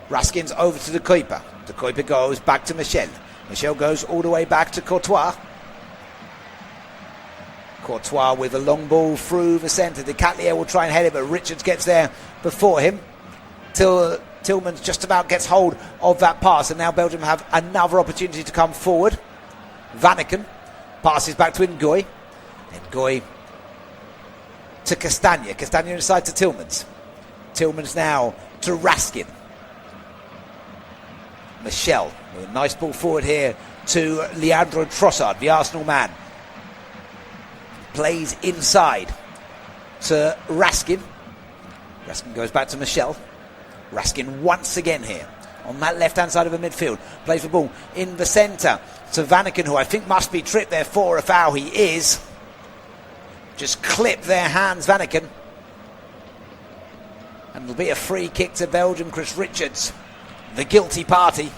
Raskin's over to the Kuiper. The Kuiper goes back to Michel. Michel goes all the way back to Courtois. Courtois with a long ball through the centre. De Catlier will try and head it, but Richards gets there before him. Tillmans just about gets hold of that pass, and now Belgium have another opportunity to come forward. Vanaken passes back to Ngoy. Ngoy to Castagna. Castagna inside to Tillmans. Tillmans now to Raskin. Michel with a nice ball forward here to Leandro Trossard, the Arsenal man. Plays inside to Raskin. Raskin goes back to Michel. Raskin once again here on that left-hand side of the midfield. Plays the ball in the centre to Vanaken, who I think must be tripped there for a foul. He is. Just clip their hands, Vanaken. And it'll be a free kick to Belgium. Chris Richards, the guilty party.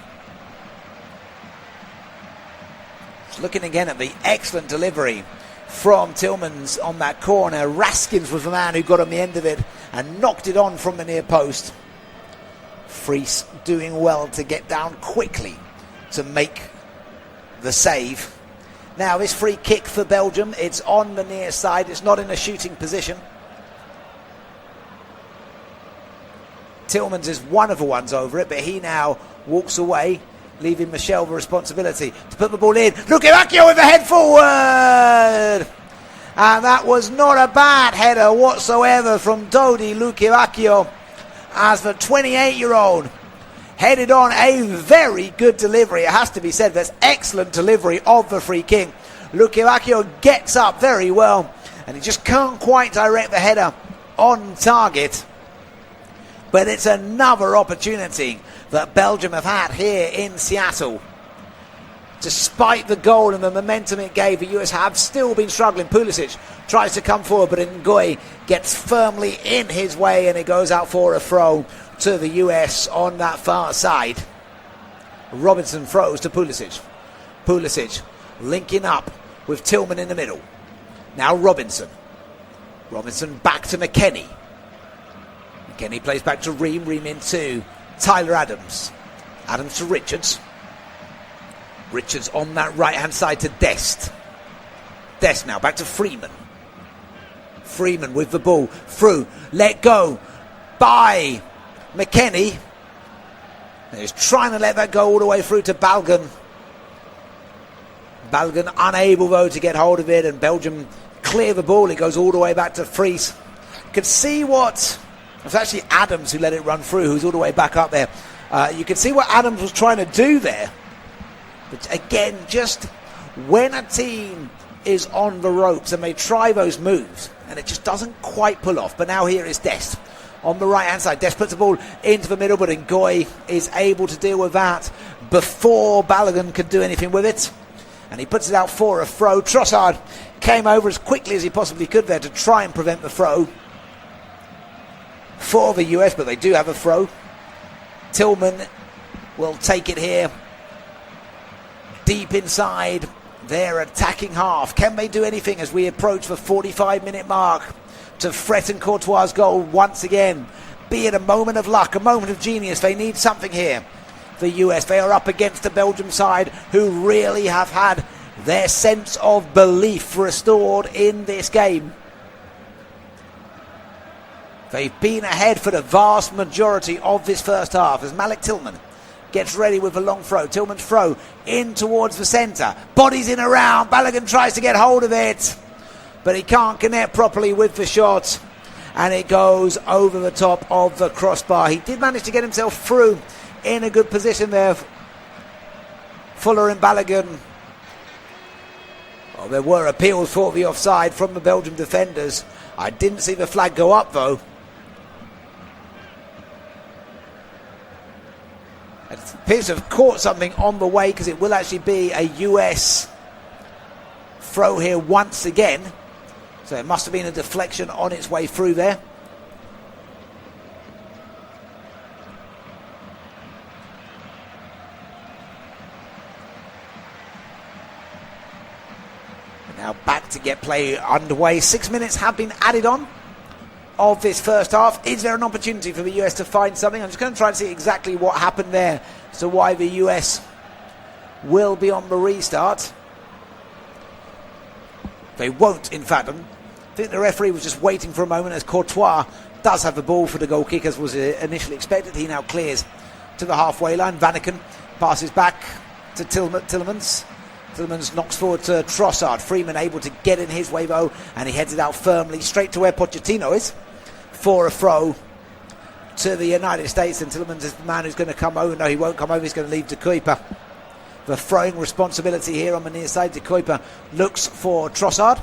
Just looking again at the excellent delivery from Tillmans on that corner. Raskins was the man who got on the end of it and knocked it on from the near post. Fries doing well to get down quickly to make the save. Now this free kick for Belgium, it's on the near side, it's not in a shooting position. Tillmans is one of the ones over it, but he now walks away, leaving Michel the responsibility to put the ball in. Lukebakio with the head forward! And that was not a bad header whatsoever from Dodi Lukebakio, as the 28-year-old headed on a very good delivery. It has to be said, that's excellent delivery of the free kick. Lukebakio gets up very well, and he just can't quite direct the header on target. But it's another opportunity that Belgium have had here in Seattle. Despite the goal and the momentum it gave, the US have still been struggling. Pulisic tries to come forward, but Ngoy gets firmly in his way, and it goes out for a throw to the US on that far side. Robinson throws to Pulisic. Pulisic linking up with Tillman in the middle. Now Robinson. Robinson back to McKennie. McKennie plays back to Ream. Ream into Tyler Adams. Adams to Richards. Richards on that right-hand side to Dest. Dest now back to Freeman. Freeman with the ball through. Let go by McKennie. He's trying to let that go all the way through to Balgan. Balgan unable, though, to get hold of it, and Belgium clear the ball. It goes all the way back to Fries. Could see what was actually Adams who let it run through, who's all the way back up there. You can see what Adams was trying to do there. But again, just when a team is on the ropes and they try those moves, and it just doesn't quite pull off. But now here is Dest on the right-hand side. Dest puts the ball into the middle, but Ngoy is able to deal with that before Balogun could do anything with it. And he puts it out for a throw. Trossard came over as quickly as he possibly could there to try and prevent the throw for the US, but they do have a throw. Tillman will take it here. Deep inside their attacking half. Can they do anything as we approach the 45-minute mark to threaten Courtois' goal once again? Be it a moment of luck, a moment of genius. They need something here. The US, they are up against the Belgium side who really have had their sense of belief restored in this game. They've been ahead for the vast majority of this first half as Malik Tillman gets ready with a long throw. Tillman's throw in towards the centre. Bodies in around. Balogun tries to get hold of it, but he can't connect properly with the shot, and it goes over the top of the crossbar. He did manage to get himself through in a good position there. Fuller and Balogun. Well, there were appeals for the offside from the Belgian defenders. I didn't see the flag go up though. It appears to have caught something on the way, because it will actually be a US throw here once again. So it must have been a deflection on its way through there. And now back to get play underway. 6 minutes have been added on of this first half. Is there an opportunity for the US to find something? I'm just going to try and see exactly what happened there, so why the US will be on the restart. They won't, in fact. I think the referee was just waiting for a moment, as Courtois does have the ball for the goal kick as was initially expected. He now clears to the halfway line. Vanaken passes back to Tillemans. Tillemans knocks forward to Trossard. Freeman able to get in his way though, and he heads it out firmly straight to where Pochettino is for a throw to the United States. And Tillemans is the man who's going to come over. No, he won't come over. He's going to leave De Kuyper the throwing responsibility here on the near side. De Kuyper looks for Trossard.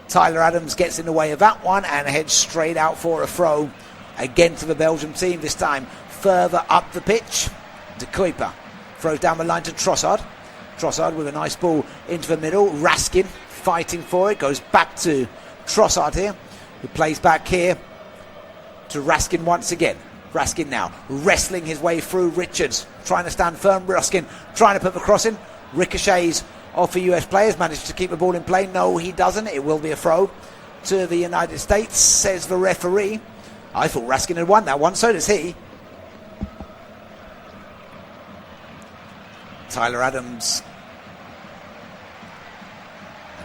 Tyler Adams gets in the way of that one and heads straight out for a throw again to the Belgium team, this time further up the pitch. De Kuyper throws down the line to Trossard. Trossard with a nice ball into the middle. Raskin fighting for it. Goes back to Trossard here, who plays back here to Raskin once again. Raskin now wrestling his way through Richards, trying to stand firm. Raskin trying to put the cross in. Ricochets off the US players. Managed to keep the ball in play. No, he doesn't. It will be a throw to the United States, says the referee. I thought Raskin had won that one. So does he. Tyler Adams.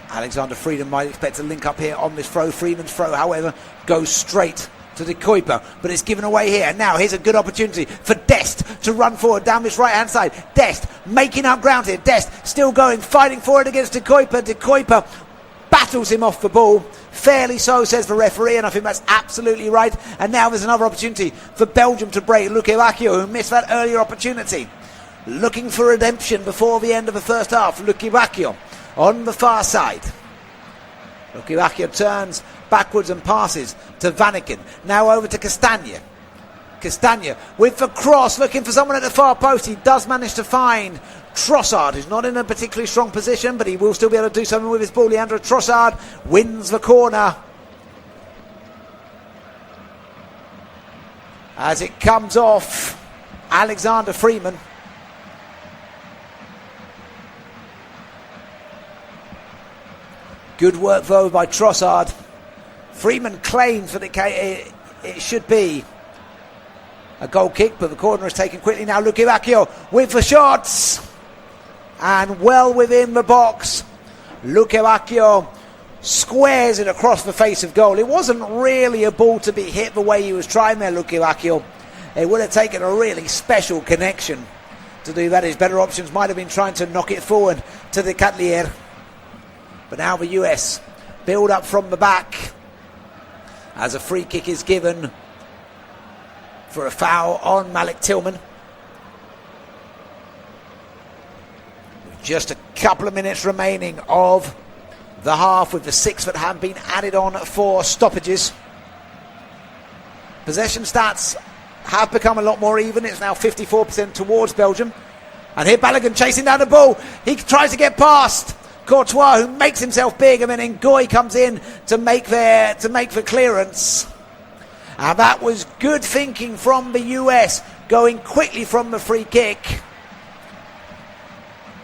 Alexander Freedom might expect to link up here on this throw. Freeman's throw, however, goes straight to De Kuyper, but it's given away here. And now here's a good opportunity for Dest to run forward down this right-hand side. Dest making up ground here. Dest still going, fighting for it against De Kuyper. De Kuyper battles him off the ball. Fairly so, says the referee, and I think that's absolutely right. And now there's another opportunity for Belgium to break. Luke Iwakio, who missed that earlier opportunity, looking for redemption before the end of the first half. Luke Iwakio on the far side. Luke Iwakio turns backwards and passes to Vanaken. Now over to Castagna. Castagna with the cross, looking for someone at the far post. He does manage to find Trossard, who's not in a particularly strong position, but he will still be able to do something with his ball. Leandro Trossard wins the corner as it comes off Alexander Freeman. Good work though by Trossard. Freeman claims that it should be a goal kick, but the corner is taken quickly. Now Luke Iwakio with the shots, and well within the box. Luke Iwakio squares it across the face of goal. It wasn't really a ball to be hit the way he was trying there, Luke Iwakio. It would have taken a really special connection to do that. His better options might have been trying to knock it forward to the Catlier. But now the US build up from the back. as a free kick is given for a foul on Malik Tillman. Just a couple of minutes remaining of the half, with the 6 that have been added on for stoppages. Possession stats have become a lot more even. It's now 54% towards Belgium. And here Balogun chasing down the ball. He tries to get past Courtois, who makes himself big, and then Ngoy comes in to make the clearance. And that was good thinking from the US, going quickly from the free kick.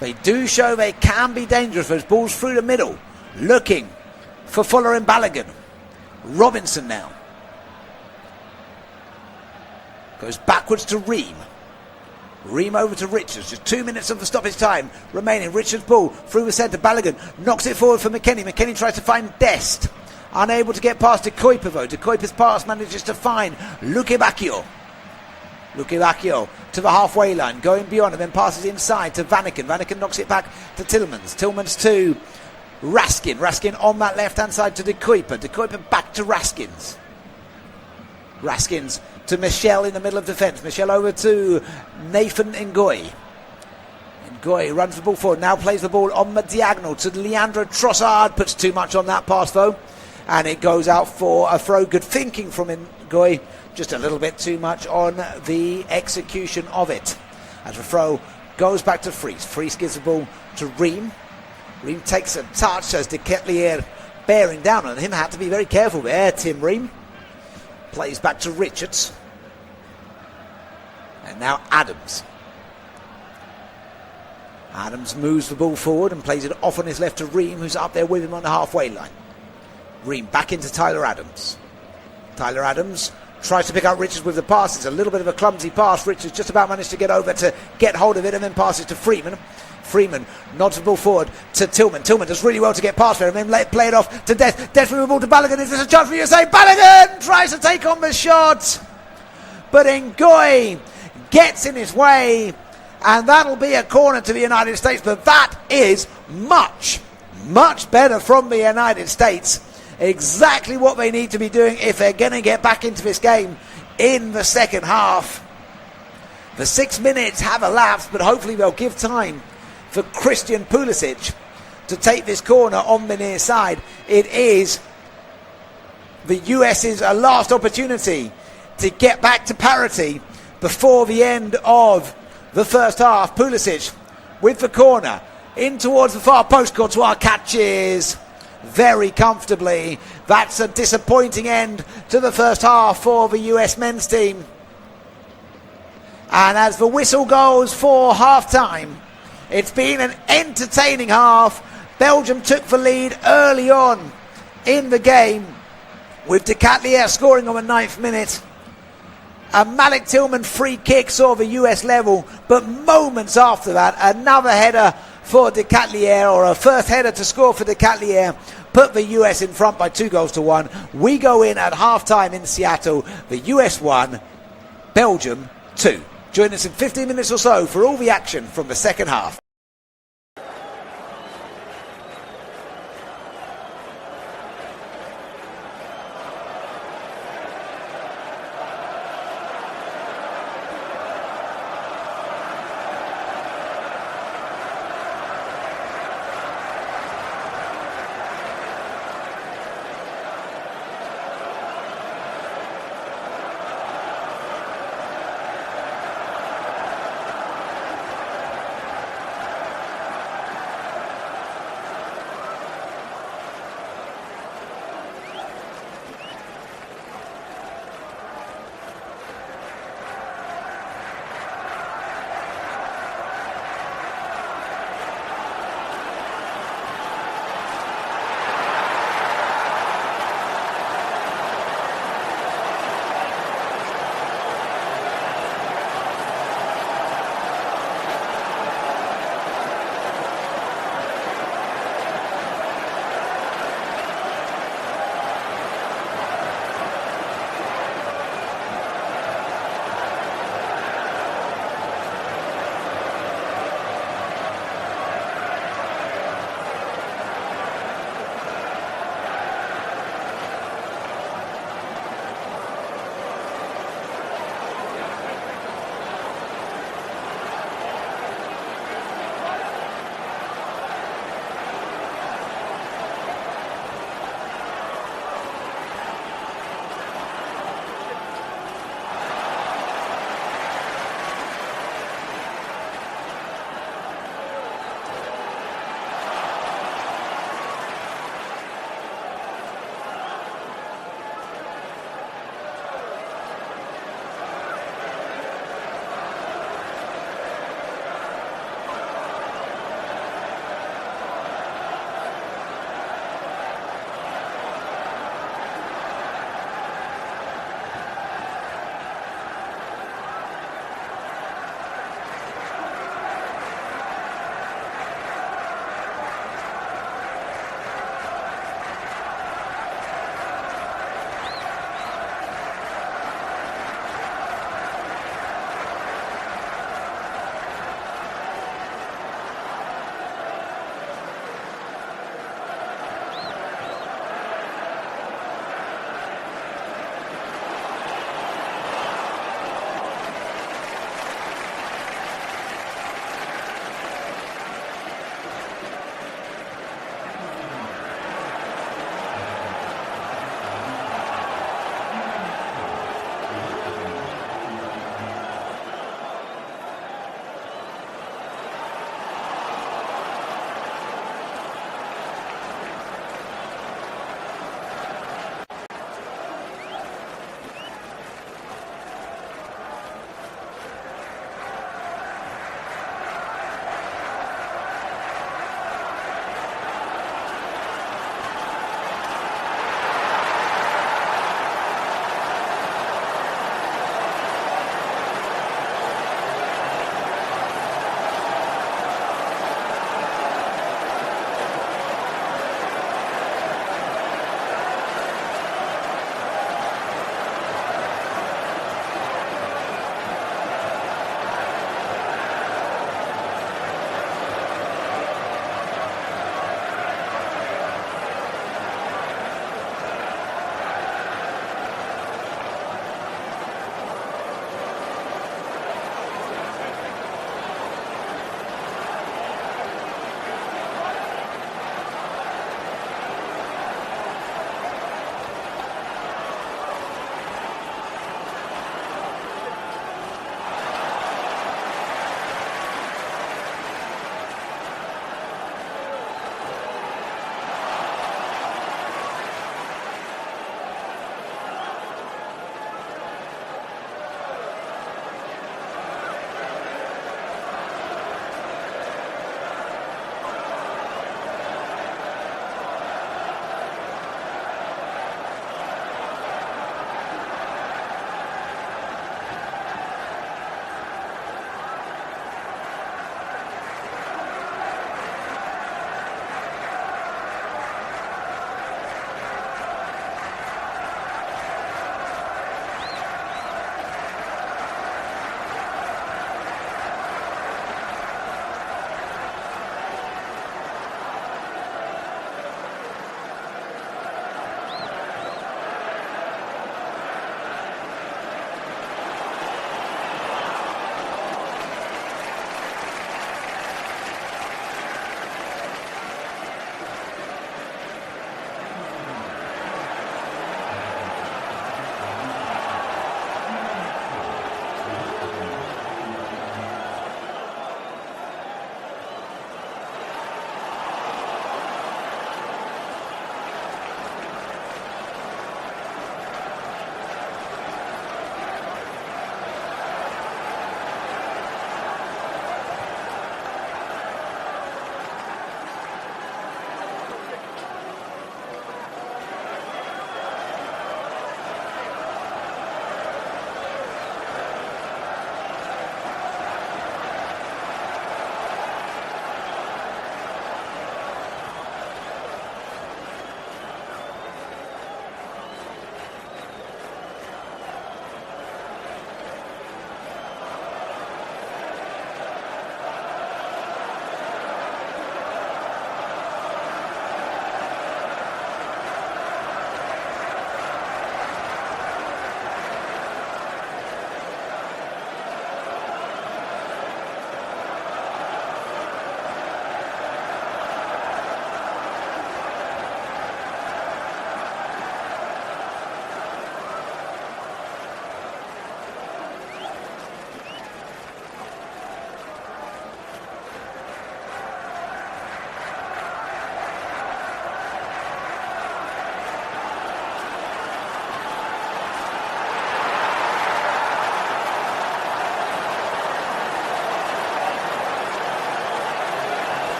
They do show they can be dangerous. Those balls through the middle, looking for Fuller and Balogun. Robinson now goes backwards to Ream. Ream over to Richards. Just 2 minutes of the stoppage time remaining. Richards' ball through the centre. Balogun knocks it forward for McKennie. McKennie tries to find Dest. Unable to get past De Kuyper though. De Kuyper's pass manages to find Luke Bacchio. Luke Bacchio to the halfway line, going beyond, and then passes inside to Vanaken. Vanaken knocks it back to Tillmans. Tillmans to Raskin. Raskin on that left-hand side to De Kuyper. De Kuyper back to Raskins. Raskins to Michel in the middle of defence. Michel over to Nathan Ngoy. Ngoy runs the ball forward, now plays the ball on the diagonal to Leandro Trossard. Puts too much on that pass though, and it goes out for a throw. Good thinking from Ngoy, just a little bit too much on the execution of it. As the throw goes back to Fries. Fries gives the ball to Ream. Ream takes a touch as De Ketelaere bearing down on him. Had to be very careful there, Tim Ream. Plays back to Richards. And now Adams. Adams moves the ball forward and plays it off on his left to Ream, who's up there with him on the halfway line. Ream back into Tyler Adams. Tyler Adams tries to pick up Richards with the pass. It's a little bit of a clumsy pass. Richards just about managed to get over to get hold of it, and then passes to Freeman. Freeman nods the ball forward to Tillman. Tillman does really well to get past there and then play it off to Dest. Dest with the ball to Balogun. Is this a chance for USA? Balogun tries to take on the shot, but Ngoy gets in his way, and that'll be a corner to the United States. But that is much, much better from the United States. Exactly what they need to be doing if they're going to get back into this game in the second half. The 6 minutes have elapsed, but hopefully they'll give time for Christian Pulisic to take this corner on the near side. It is the US's last opportunity to get back to parity before the end of the first half. Pulisic with the corner in towards the far post. Courtois catches very comfortably. That's a disappointing end to the first half for the US men's team. And as the whistle goes for half-time, it's been an entertaining half. Belgium took the lead early on in the game, with De Ketelaere scoring on the 9th minute. A Malik Tillman free kick saw the US level, but moments after that, another header for De Ketelaere, or a first header to score for De Ketelaere, put the US in front by 2-1. We go in at half-time in Seattle. The US 1, Belgium 2. Join us in 15 minutes or so for all the action from the second half.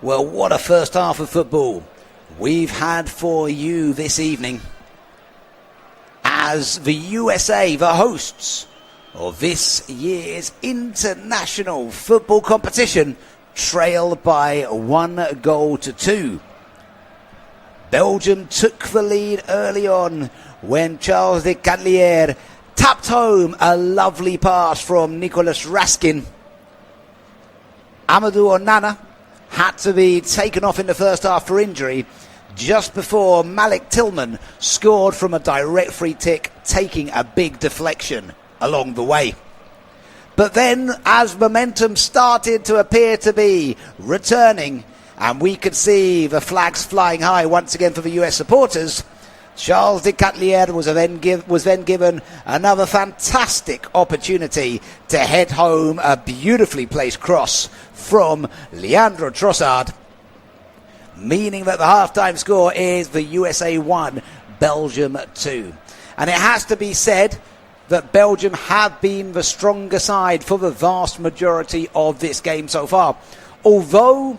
Well, what a first half of football we've had for you this evening, as the USA, the hosts of this year's international football competition, trail by 1-2. Belgium took the lead early on when Charles de Catelier tapped home a lovely pass from Nicolas Raskin. Amadou Onana had to be taken off in the first half for injury just before Malik Tillman scored from a direct free kick, taking a big deflection along the way. But then, as momentum started to appear to be returning, and we could see the flags flying high once again for the US supporters, Charles de Catelier was then given another fantastic opportunity to head home a beautifully placed cross from Leandro Trossard, meaning that the half-time score is the USA 1, Belgium 2. And it has to be said that Belgium have been the stronger side for the vast majority of this game so far. Although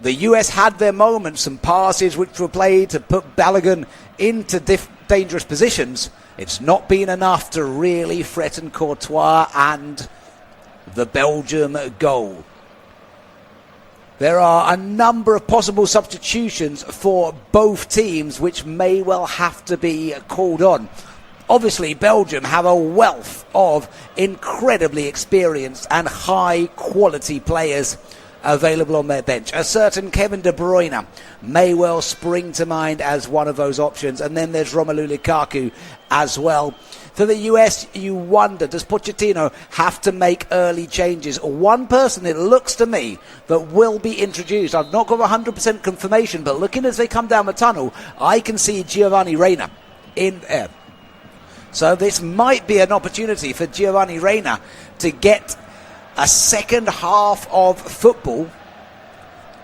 the US had their moments, some passes which were played to put Balogun into dangerous positions, it's not been enough to really threaten Courtois and the Belgium goal. There are a number of possible substitutions for both teams which may well have to be called on. Obviously, Belgium have a wealth of incredibly experienced and high-quality players available on their bench. A certain Kevin De Bruyne may well spring to mind as one of those options. And then there's Romelu Lukaku as well. For the US, you wonder, does Pochettino have to make early changes? One person, it looks to me, that will be introduced. I've not got 100% confirmation, but looking as they come down the tunnel, I can see Giovanni Reina in there. So this might be an opportunity for Giovanni Reina to get a second half of football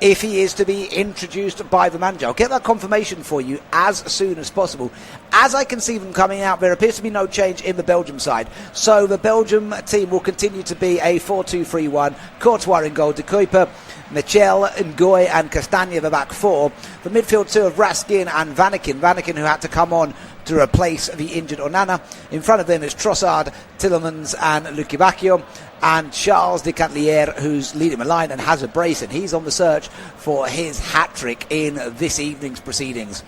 if he is to be introduced by the manager. I'll get that confirmation for you as soon as possible. As I can see them coming out, there appears to be no change in the Belgium side. So the Belgium team will continue to be a 4-2-3-1. Courtois in goal, De Kuyper, Michel, Ngoy and Castagne the back four. The midfield two of Raskin and Vanaken. Vanaken, who had to come on to replace the injured Onana. In front of them is Trossard, Tillemans and Lucky Bacchio. And Charles de Catelier, who's leading the line and has a brace, and he's on the search for his hat-trick in this evening's proceedings.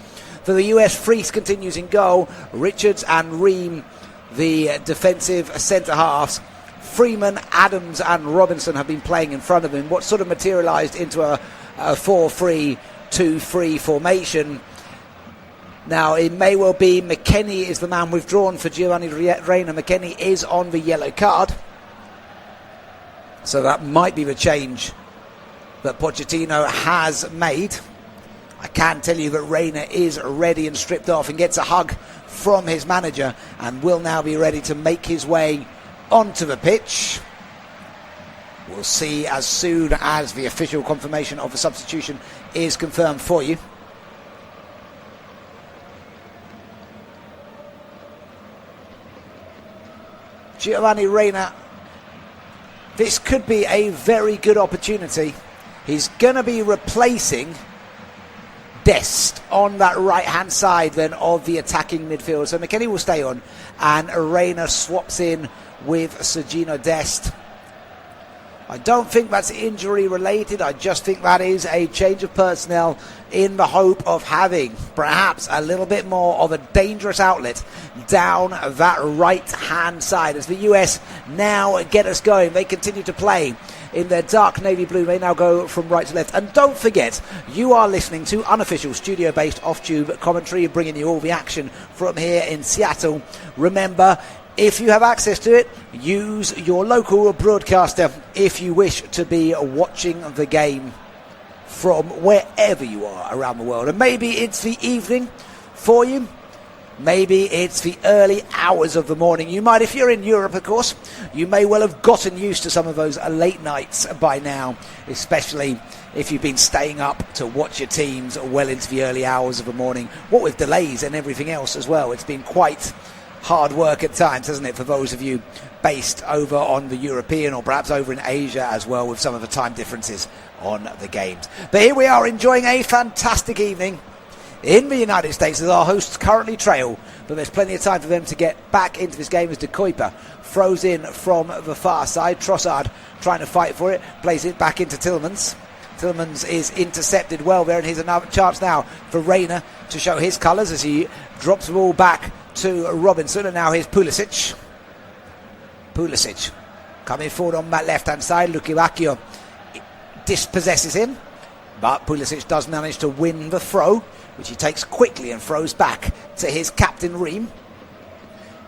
For the US, Fries continues in goal. Richards and Ream, the defensive centre-halves. Freeman, Adams and Robinson have been playing in front of him, what sort of materialised into a 4-3-2-3 formation. Now, it may well be McKennie is the man withdrawn for Giovanni Reina. McKennie is on the yellow card. So that might be the change that Pochettino has made. I can tell you that Reina is ready and stripped off and gets a hug from his manager and will now be ready to make his way onto the pitch. We'll see as soon as the official confirmation of the substitution is confirmed for you. Giovanni Reina, this could be a very good opportunity. He's going to be replacing Dest on that right-hand side then of the attacking midfield. So McKennie will stay on and Reina swaps in with Sergino Dest. I don't think that's injury related. I just think that is a change of personnel in the hope of having perhaps a little bit more of a dangerous outlet down that right-hand side. As the US now get us going, they continue to play in their dark navy blue. They now go from right to left. And don't forget, you are listening to Unofficial studio-based off-tube commentary, bringing you all the action from here in Seattle. Remember, if you have access to it, use your local broadcaster if you wish to be watching the game from wherever you are around the world. And maybe it's the evening for you. Maybe it's the early hours of the morning. You might, if you're in Europe, of course, you may well have gotten used to some of those late nights by now, especially if you've been staying up to watch your teams well into the early hours of the morning. What with delays and everything else as well, it's been quite hard work at times, doesn't it, for those of you based over on the European or perhaps over in Asia as well, with some of the time differences on the games. But here we are enjoying a fantastic evening in the United States as our hosts currently trail, but there's plenty of time for them to get back into this game as De Kuiper throws in from the far side. Trossard trying to fight for it, plays it back into Tillmans. Tillmans is intercepted well there, and here's another chance now for Rayner to show his colours as he drops the ball back to Robinson, and now here's Pulisic. Pulisic coming forward on that left-hand side. Lukiwakio dispossesses him, but Pulisic does manage to win the throw, which he takes quickly and throws back to his captain Ream.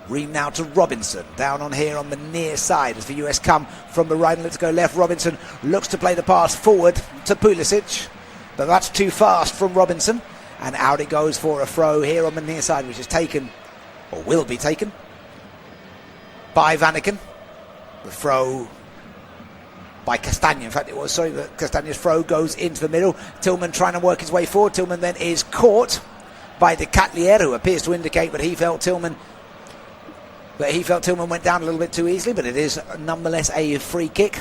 Ream now to Robinson, down on here on the near side as the US come from the right and let's go left. Robinson looks to play the pass forward to Pulisic, but that's too fast from Robinson, and out it goes for a throw here on the near side, which is taken, or will be taken, by Vanaken. The throw by Castagna, in fact it was, sorry, but Castagna's throw goes into the middle. Tillman trying to work his way forward. Tillman then is caught by De Catlier, who appears to indicate that he felt Tillman went down a little bit too easily, but it is nonetheless a free kick.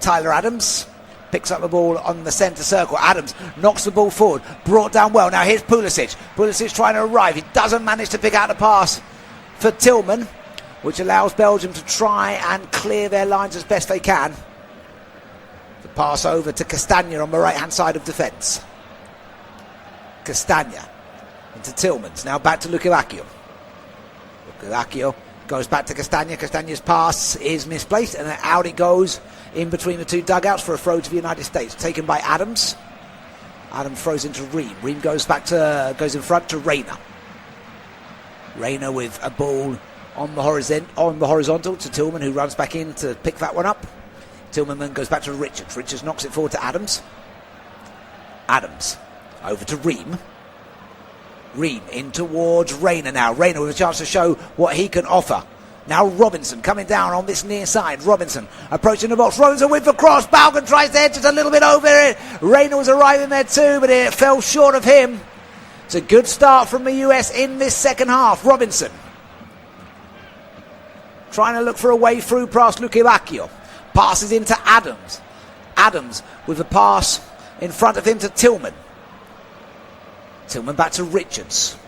Tyler Adams picks up the ball on the centre circle. Adams knocks the ball forward, brought down well. Now here's Pulisic. Pulisic trying to arrive. He doesn't manage to pick out the pass for Tillman, which allows Belgium to try and clear their lines as best they can. The pass over to Castagna on the right-hand side of defence. Castagna into Tillmans. Now back to Lukiwakio. Lukiwakio goes back to Castagna. Castagna's pass is misplaced, and then out it goes in between the two dugouts for a throw to the United States, taken by Adams. Adams throws into Ream. Ream goes in front to Rayner. Rayner with a ball on the horizontal to Tillman, who runs back in to pick that one up. Tillman then goes back to Richards. Richards knocks it forward to Adams. Adams over to Ream. Ream in towards Rayner now. Rayner with a chance to show what he can offer. Now Robinson coming down on this near side. Robinson approaching the box. Robinson with the cross. Baugan tries to head just a little bit over it. Rayner was arriving there too, but it fell short of him. It's a good start from the US in this second half. Robinson trying to look for a way through past Lukiwakio. Passes into Adams. Adams with a pass in front of him to Tillman. Tillman back to Richards.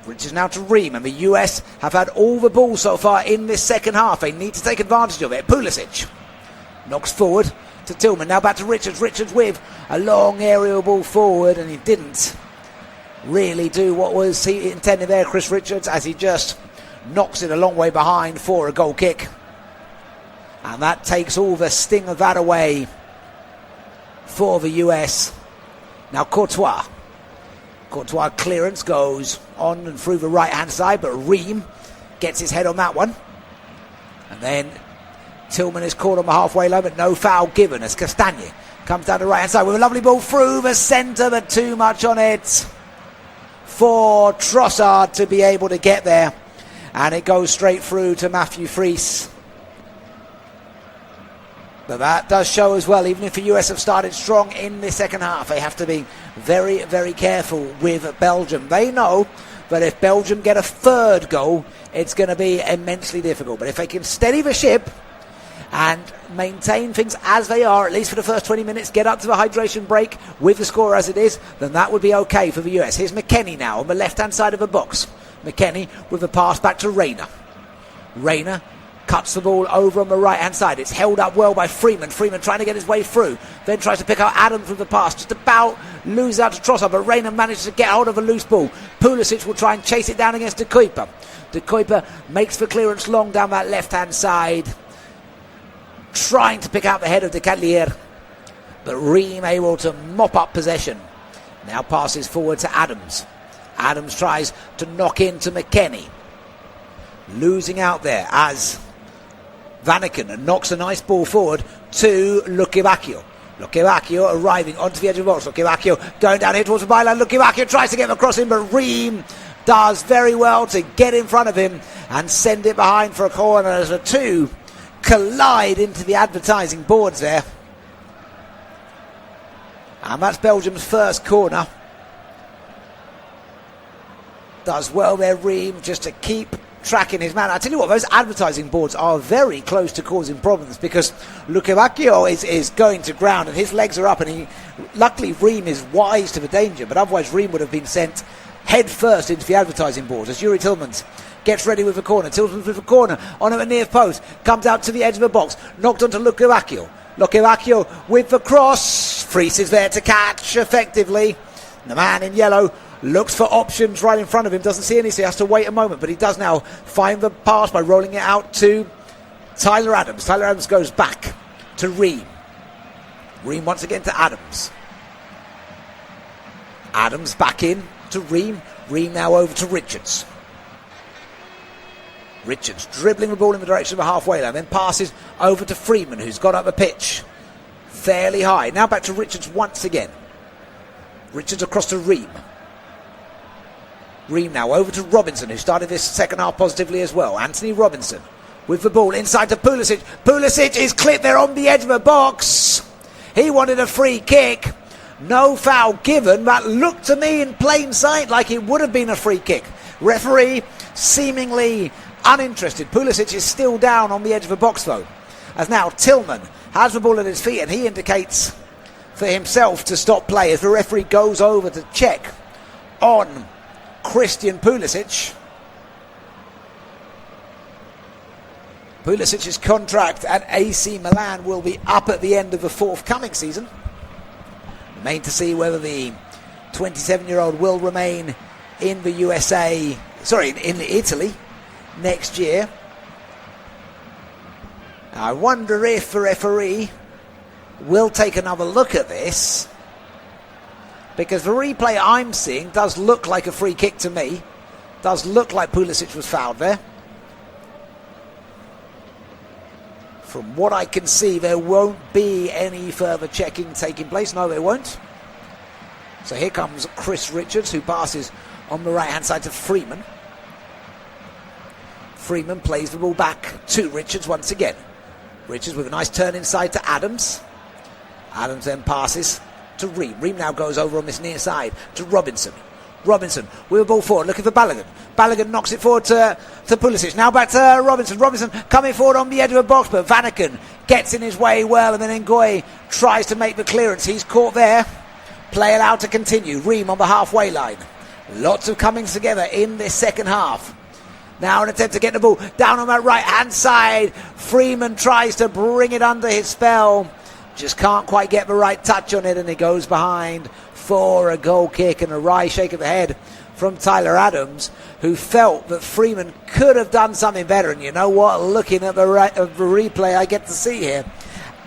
Richards now to Ream, and the US have had all the ball so far in this second half. They need to take advantage of it. Pulisic knocks forward to Tillman. Now back to Richards. Richards with a long aerial ball forward, and he didn't really do what was he intended there, Chris Richards, as he just knocks it a long way behind for a goal kick. And that takes all the sting of that away for the US. Now Courtois clearance goes on and through the right-hand side, but Ream gets his head on that one. And then Tillman is caught on the halfway line, but no foul given as Castagna comes down the right-hand side with a lovely ball through the centre, but too much on it for Trossard to be able to get there. And it goes straight through to Matthew Fries. But that does show as well, even if the US have started strong in the second half, they have to be very, very careful with Belgium. They know that if Belgium get a third goal, it's going to be immensely difficult. But if they can steady the ship and maintain things as they are, at least for the first 20 minutes, get up to the hydration break with the score as it is, then that would be okay for the US. Here's McKennie now on the left-hand side of the box. McKennie with a pass back to Rayner. Rayner cuts the ball over on the right-hand side. It's held up well by Freeman. Freeman trying to get his way through. Then tries to pick out Adams with the pass. Just about lose out to Trossard, but Rayner manages to get hold of a loose ball. Pulisic will try and chase it down against De Kuiper. De Kuiper makes the clearance long down that left-hand side, trying to pick out the head of De Catlier, but Ream able to mop up possession. Now passes forward to Adams. Adams tries to knock into McKennie. Losing out there as Vanaken knocks a nice ball forward to Lukiwakio. Lukiwakio arriving onto the edge of the box. Lukiwakio going down here towards the byline. Lukiwakio tries to get across him, but Ream does very well to get in front of him and send it behind for a corner as the two collide into the advertising boards there. And that's Belgium's first corner. Does well there, Ream, just to keep tracking his man. I tell you what, those advertising boards are very close to causing problems, because Lukavakio is going to ground and his legs are up, and luckily Reem is wise to the danger, but otherwise Reem would have been sent head first into the advertising boards as Yuri Tillmans gets ready with the corner. Tillmans with the corner on the near post, comes out to the edge of the box, knocked onto Lukavakio. Lukavakio with the cross, Friis is there to catch effectively. The man in yellow looks for options right in front of him, doesn't see any, so he has to wait a moment, but he does now find the pass by rolling it out to Tyler Adams. Tyler Adams goes back to Reem. Reem once again to Adams. Adams back in to Reem. Reem now over to Richards. Richards dribbling the ball in the direction of the halfway line, then passes over to Freeman, who's got up the pitch fairly high. Now back to Richards once again. Richards across to Reem. Reem now over to Robinson, who started this second half positively as well. Anthony Robinson with the ball inside to Pulisic. Pulisic is clipped there on the edge of the box. He wanted a free kick. No foul given, but looked to me in plain sight like it would have been a free kick. Referee seemingly uninterested. Pulisic is still down on the edge of the box though, as now Tillman has the ball at his feet and he indicates for himself to stop play as the referee goes over to check on Christian Pulisic. Pulisic's contract at AC Milan will be up at the end of the forthcoming season. Remain to see whether the 27-year-old will remain in in Italy next year. I wonder if the referee will take another look at this, because the replay I'm seeing does look like a free kick to me. Does look like Pulisic was fouled there. From what I can see, there won't be any further checking taking place. No, there won't. So here comes Chris Richards, who passes on the right-hand side to Freeman. Freeman plays the ball back to Richards once again. Richards with a nice turn inside to Adams. Adams then passes to Reem. Reem now goes over on this near side to Robinson. Robinson with the ball forward, looking for Balogun. Balogun knocks it forward to Pulisic. Now back to Robinson. Robinson coming forward on the edge of the box, but Vanaken gets in his way well, and then Ngoy tries to make the clearance. He's caught there. Play allowed to continue. Reem on the halfway line. Lots of comings together in this second half. Now an attempt to get the ball down on that right-hand side. Freeman tries to bring it under his spell. Just can't quite get the right touch on it, and he goes behind for a goal kick and a wry shake of the head from Tyler Adams, who felt that Freeman could have done something better. And you know what? Looking at the replay I get to see here,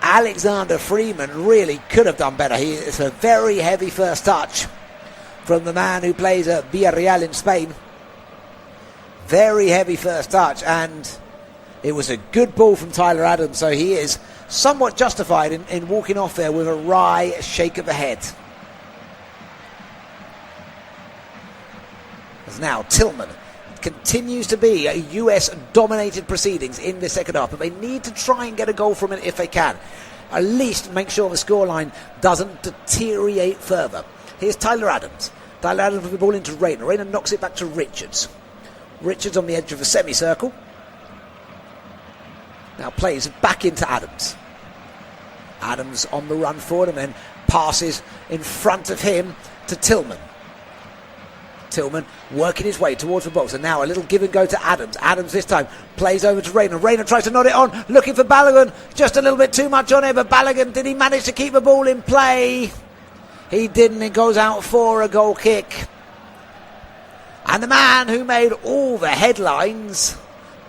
Alexander Freeman really could have done better. It's a very heavy first touch from the man who plays at Villarreal in Spain. Very heavy first touch, and it was a good ball from Tyler Adams, so he is somewhat justified in walking off there with a wry shake of the head. As now Tillman continues to be a US-dominated proceedings in the second half, but they need to try and get a goal from it if they can. At least make sure the scoreline doesn't deteriorate further. Here's Tyler Adams. Tyler Adams with the ball into Rayner. Rayner knocks it back to Richards. Richards on the edge of the semicircle. Now plays back into Adams. Adams on the run forward and then passes in front of him to Tillman. Tillman working his way towards the box, and now a little give and go to Adams. Adams this time plays over to Rayner. Rayner tries to nod it on, looking for Balogun. Just a little bit too much on it, but Balogun, did he manage to keep the ball in play? He didn't. It goes out for a goal kick. And the man who made all the headlines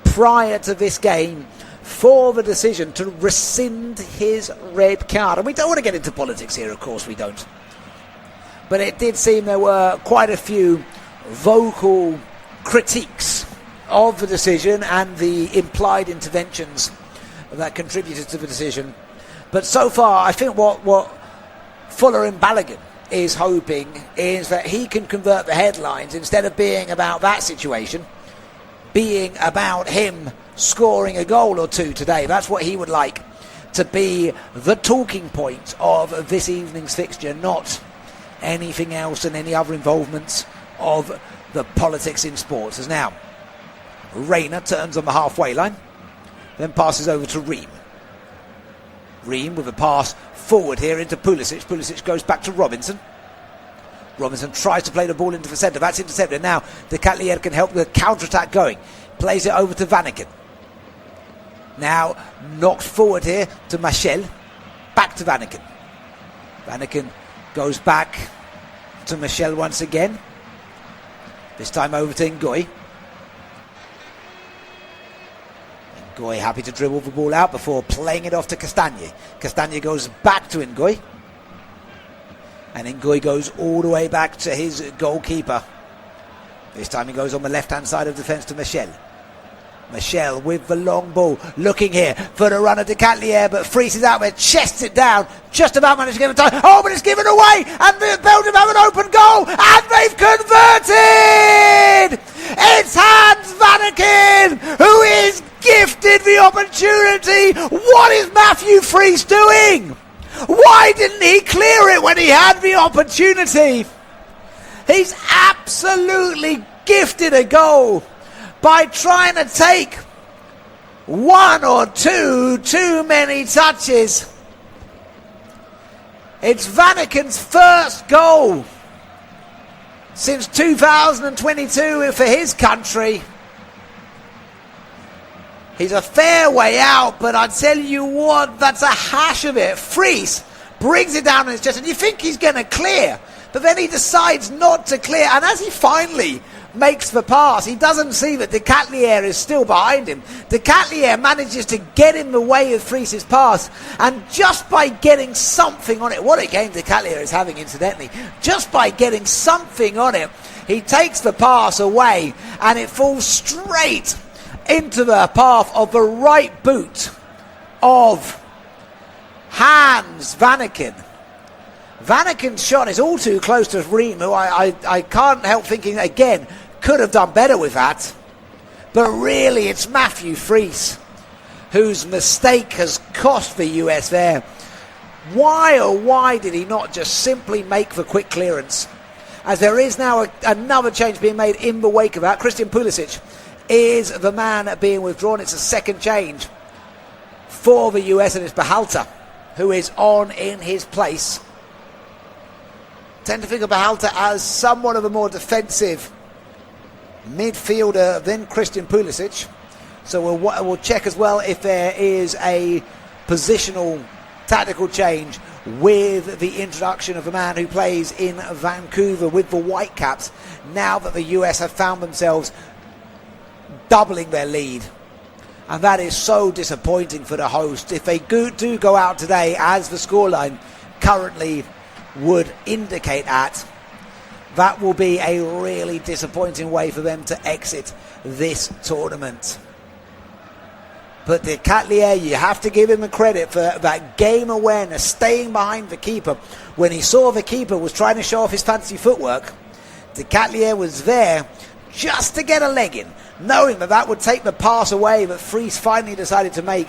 prior to this game for the decision to rescind his red card. And we don't want to get into politics here, of course we don't. But it did seem there were quite a few vocal critiques of the decision and the implied interventions that contributed to the decision. But so far, I think what Fuller and Balogun is hoping is that he can convert the headlines, instead of being about that situation, being about him scoring a goal or two today. That's what he would like to be the talking point of this evening's fixture, not anything else and any other involvements of the politics in sports. As now Rayner turns on the halfway line, then passes over to Ream. Ream with a pass forward here into Pulisic. Pulisic goes back to Robinson. Robinson tries to play the ball into the centre. That's intercepted. Now De Catelier can help the counter-attack going. Plays it over to Vanaken. Now knocked forward here to Michel. Back to Vanaken. Vanaken goes back to Michel once again. This time over to Ngoy. Ngoy happy to dribble the ball out before playing it off to Castagne. Castagne goes back to Ngoy. And Ngoy goes all the way back to his goalkeeper. This time he goes on the left-hand side of defence to Michel. Michel with the long ball, looking here for the runner De Catelier, but freezes out there, chests it down, just about managed to give it time. Oh, but it's given away, and Belgium have an open goal, and they've converted! It's Hans Vanaken, who is gifted the opportunity. What is Matthew Fries doing? Why didn't he clear it when he had the opportunity? He's absolutely gifted a goal by trying to take one or two too many touches. It's Vanaken's first goal since 2022 for his country. He's a fair way out, but I tell you what, that's a hash of it. Fries brings it down on his chest, and you think he's going to clear, but then he decides not to clear, and as he finally makes the pass, he doesn't see that De Catelier is still behind him. De Catelier manages to get in the way of Fries's pass, and just by getting something on it, what a game De Catelier is having incidentally, just by getting something on it, he takes the pass away, and it falls straight into the path of the right boot of Hans Vanaken. Vanaken's shot is all too close to Ream, who I can't help thinking again could have done better with that. But really it's Matthew Fries whose mistake has cost the US there. Why oh why did he not just simply make the quick clearance? As there is now another change being made in the wake of that. Christian Pulisic is the man being withdrawn. It's a second change for the US, and it's Berhalter who is on in his place. Tend to think of Berhalter as somewhat of a more defensive midfielder than Christian Pulisic. So we'll check as well if there is a positional tactical change with the introduction of a man who plays in Vancouver with the Whitecaps, now that the US have found themselves doubling their lead. And that is so disappointing for the host. If they do go out today, as the scoreline currently would indicate that will be a really disappointing way for them to exit this tournament. But De Catelier, you have to give him the credit for that game awareness, staying behind the keeper. When he saw the keeper was trying to show off his fancy footwork, De Catelier was there just to get a leg in, knowing that would take the pass away, but Fries finally decided to make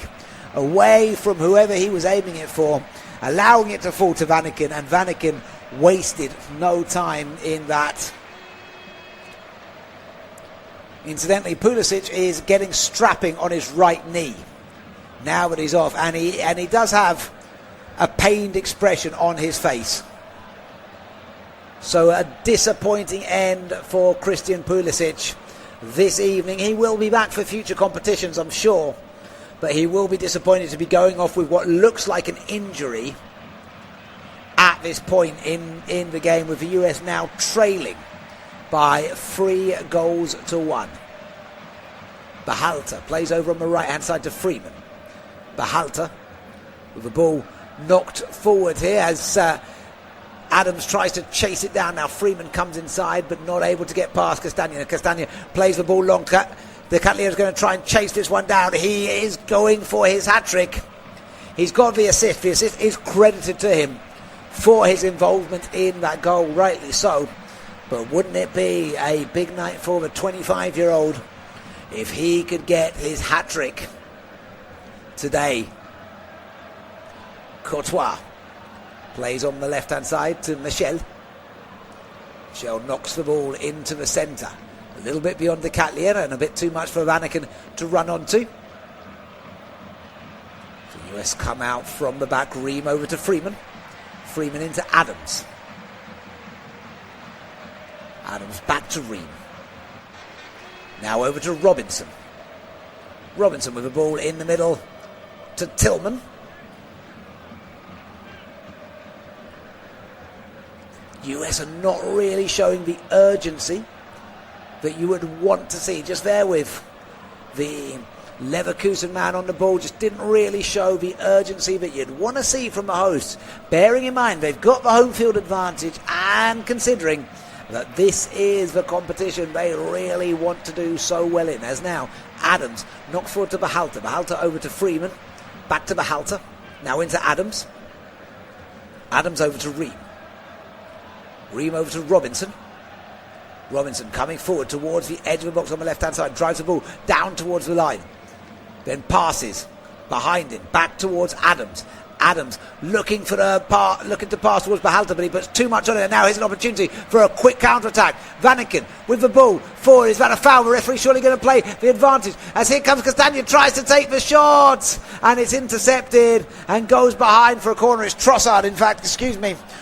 away from whoever he was aiming it for, allowing it to fall to Vanaken, and Vanaken wasted no time in that. Incidentally, Pulisic is getting strapping on his right knee now that he's off, and he does have a pained expression on his face. So a disappointing end for Christian Pulisic this evening. He will be back for future competitions, I'm sure, but he will be disappointed to be going off with what looks like an injury at this point in the game, with the US now trailing by 3-1. Berhalter plays over on the right hand side to Freeman. Berhalter with the ball knocked forward here as Adams tries to chase it down. Now Freeman comes inside but not able to get past Castagne. Castagne plays the ball long. De Catelier is going to try and chase this one down. He is going for his hat-trick. He's got the assist. The assist is credited to him for his involvement in that goal, rightly so. But wouldn't it be a big night for the 25-year-old if he could get his hat-trick today? Courtois plays on the left-hand side to Michel. Michel knocks the ball into the centre. A little bit beyond the Catlier and a bit too much for Vanaken to run onto. The US come out from the back. Ream over to Freeman. Freeman into Adams. Adams back to Ream. Now over to Robinson. Robinson with a ball in the middle to Tillman. US are not really showing the urgency that you would want to see. Just there with the Leverkusen man on the ball, just didn't really show the urgency that you'd want to see from the hosts. Bearing in mind they've got the home field advantage and considering that this is the competition they really want to do so well in. As now Adams knocks forward to Behalter. Behalter over to Freeman. Back to Behalter. Now into Adams. Adams over to Ream. Ream over to Robinson. Robinson coming forward towards the edge of the box on the left-hand side. Drives the ball down towards the line. Then passes behind him. Back towards Adams. Adams looking to pass towards Behalter, but he puts too much on it. And now here's an opportunity for a quick counter-attack. Vanaken with the ball forward. Is that a foul? The referee surely going to play the advantage. As here comes Castagna, tries to take the shot, and it's intercepted and goes behind for a corner. It's Trossard, in fact,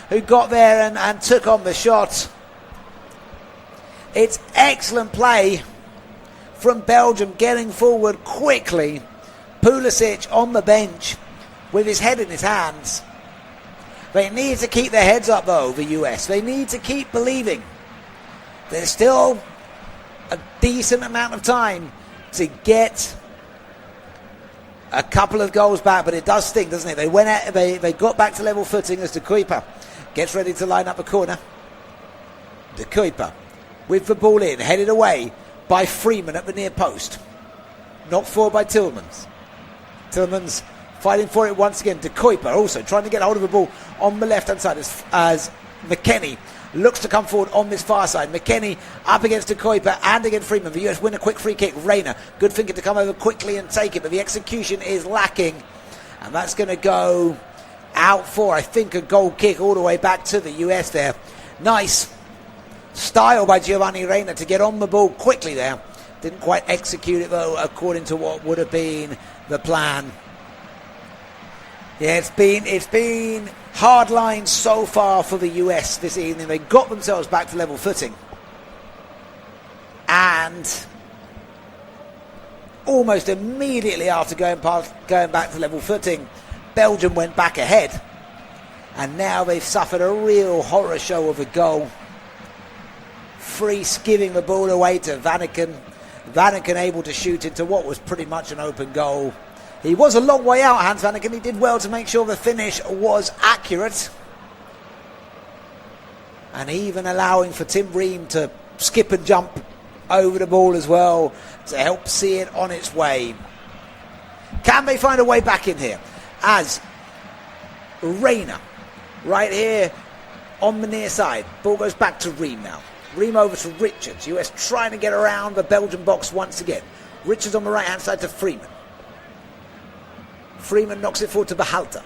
who got there and took on the shot. It's excellent play from Belgium, getting forward quickly. Pulisic on the bench with his head in his hands. They need to keep their heads up though, the US. They need to keep believing. There's still a decent amount of time to get a couple of goals back, but it does sting, doesn't it? They got back to level footing as De Kuyper gets ready to line up a corner. De Kuyper with the ball in, headed away by Freeman at the near post. Knocked forward by Tillmans. Tillmans fighting for it once again. De Kuyper also trying to get hold of the ball on the left-hand side as McKennie looks to come forward on this far side. McKennie up against De Kuyper and against Freeman. The US win a quick free kick. Rayner, good thinking to come over quickly and take it, but the execution is lacking. And that's going to go out for, I think, a goal kick all the way back to the US there. Nice style by Giovanni Reyna to get on the ball quickly there. Didn't quite execute it though according to what would have been the plan. Yeah, it's been hard lines so far for the US this evening. They got themselves back to level footing, and almost immediately after going back to level footing, Belgium went back ahead, and now they've suffered a real horror show of a goal. Freese giving the ball away to Vanaken. Vanaken able to shoot into what was pretty much an open goal. He was a long way out, Hans Vanaken. He did well to make sure the finish was accurate. And even allowing for Tim Ream to skip and jump over the ball as well to help see it on its way. Can they find a way back in here? As Rayner, right here on the near side. Ball goes back to Ream now. Ream over to Richards. US trying to get around the Belgian box once again. Richards on the right-hand side to Freeman. Freeman knocks it forward to Behalter.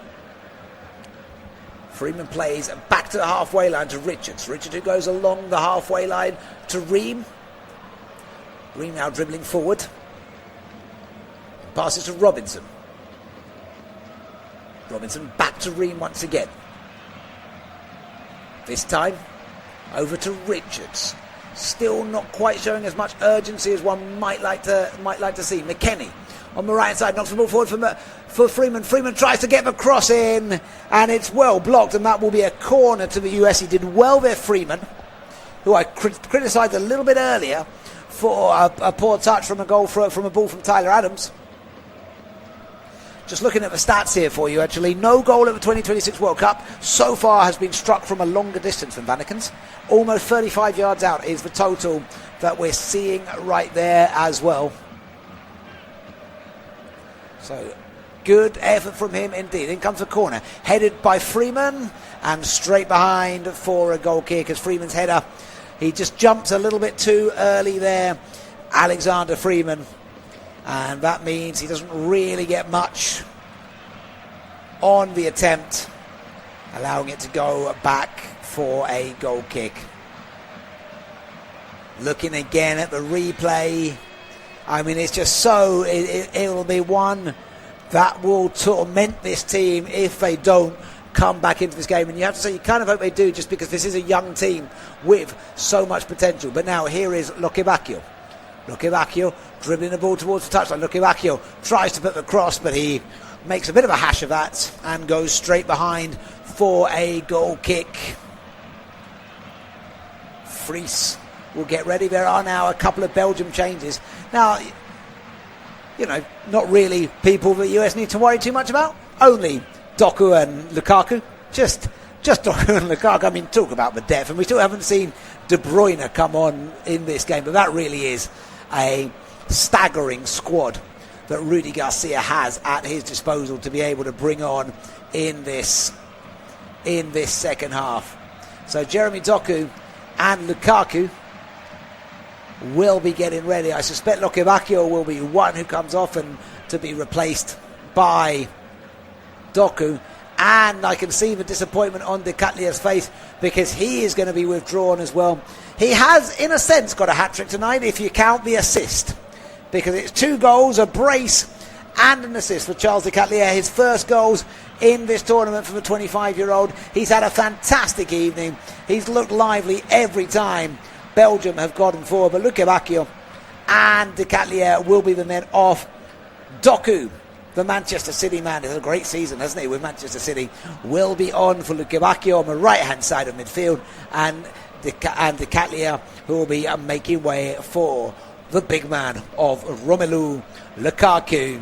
Freeman plays back to the halfway line to Richards. Richards who goes along the halfway line to Ream. Ream now dribbling forward. Passes to Robinson. Robinson back to Ream once again. This time over to Richards. Still not quite showing as much urgency as one might like to see. McKennie on the right side knocks the ball forward for Freeman. Freeman tries to get the cross in, and it's well blocked, and that will be a corner to the US. He did well there, Freeman, who I criticised a little bit earlier for a poor touch from a ball from Tyler Adams. Just looking at the stats here for you, actually, no goal at the 2026 World Cup so far has been struck from a longer distance than Vanaken's. Almost 35 yards out is the total that we're seeing right there as well. So, good effort from him indeed. In comes the corner, headed by Freeman, and straight behind for a goal kick as Freeman's header. He just jumps a little bit too early there, Alexander Freeman. And that means he doesn't really get much on the attempt, allowing it to go back for a goal kick. Looking again at the replay. I mean, it's just so... It'll be one that will torment this team if they don't come back into this game. And you have to say, you kind of hope they do, just because this is a young team with so much potential. But now here is Lokebakio. Lokebakio dribbling the ball towards the touchline. Lokebakio tries to put the cross, but he makes a bit of a hash of that and goes straight behind for a goal kick. Fries will get ready. There are now a couple of Belgium changes. Now, you know, not really people the US need to worry too much about. Only Doku and Lukaku. Just Doku and Lukaku. I mean, talk about the depth. And we still haven't seen De Bruyne come on in this game. But that really is a staggering squad that Rudy Garcia has at his disposal to be able to bring on in this second half. So Jeremy Doku and Lukaku will be getting ready. I suspect Lokebakio will be one who comes off and to be replaced by Doku. And I can see the disappointment on De Catlier's face because he is going to be withdrawn as well. He has, in a sense, got a hat-trick tonight if you count the assist, because it's 2 goals, a brace and an assist for Charles De Catlier. His first goals in this tournament for the 25-year-old. He's had a fantastic evening. He's looked lively every time Belgium have gotten forward. But Lokebakio and De Catlier will be the men off. Doku, the Manchester City man, has a great season, hasn't he, with Manchester City, will be on for Lokebakio on the right-hand side of midfield, and De Catlier, who will be making way for the big man of Romelu Lukaku.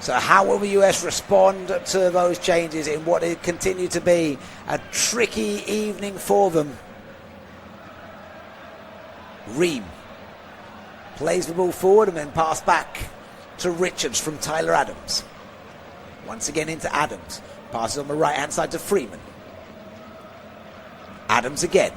So how will the US respond to those changes in what it continue to be a tricky evening for them? Ream plays the ball forward and then pass back to Richards from Tyler Adams. Once again into Adams. Passes on the right hand side to Freeman. Adams again.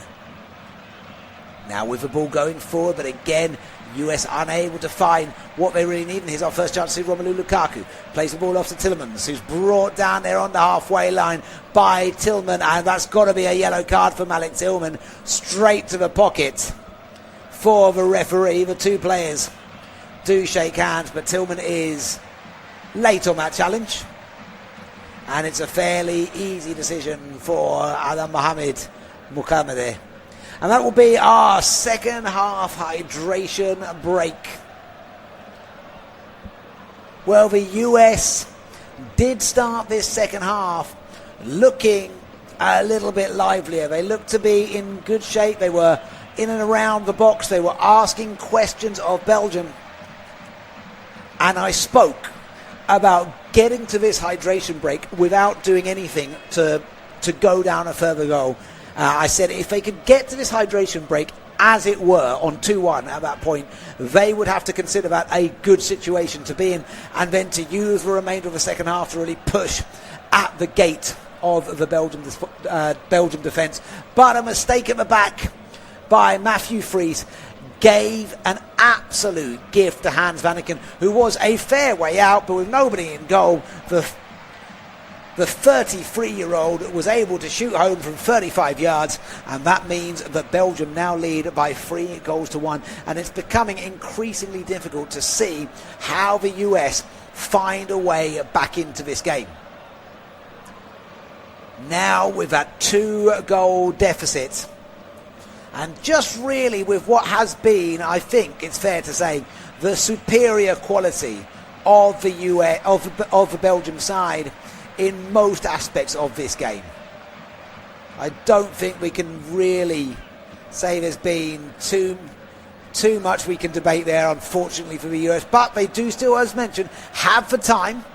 Now with the ball going forward, but again US unable to find what they really need. And here's our first chance to see Romelu Lukaku. Plays the ball off to Tielemans, who's brought down there on the halfway line by Tillman. And that's got to be a yellow card for Malik Tillman. Straight to the pocket for the referee. The 2 players do shake hands, but Tillman is late on that challenge. And it's a fairly easy decision for Adam Mohamed Mukhammadeh. And that will be our second half hydration break. Well, the US did start this second half looking a little bit livelier. They looked to be in good shape. They were in and around the box. They were asking questions of Belgium. And I spoke about getting to this hydration break without doing anything to go down a further goal. I said if they could get to this hydration break, as it were, on 2-1 at that point, they would have to consider that a good situation to be in, and then to use the remainder of the second half to really push at the gate of the Belgium defence. But a mistake at the back by Matthew Fries gave an absolute gift to Hans Vanaken, who was a fair way out, but with nobody in goal, the 33-year-old was able to shoot home from 35 yards, and that means that Belgium now lead by 3-1, and it's becoming increasingly difficult to see how the US find a way back into this game. Now with that 2-goal deficit, and just really with what has been, I think it's fair to say, the superior quality of the US, of the Belgium side in most aspects of this game. I don't think we can really say there's been too much we can debate there, unfortunately, for the US, but they do still, as mentioned, have the time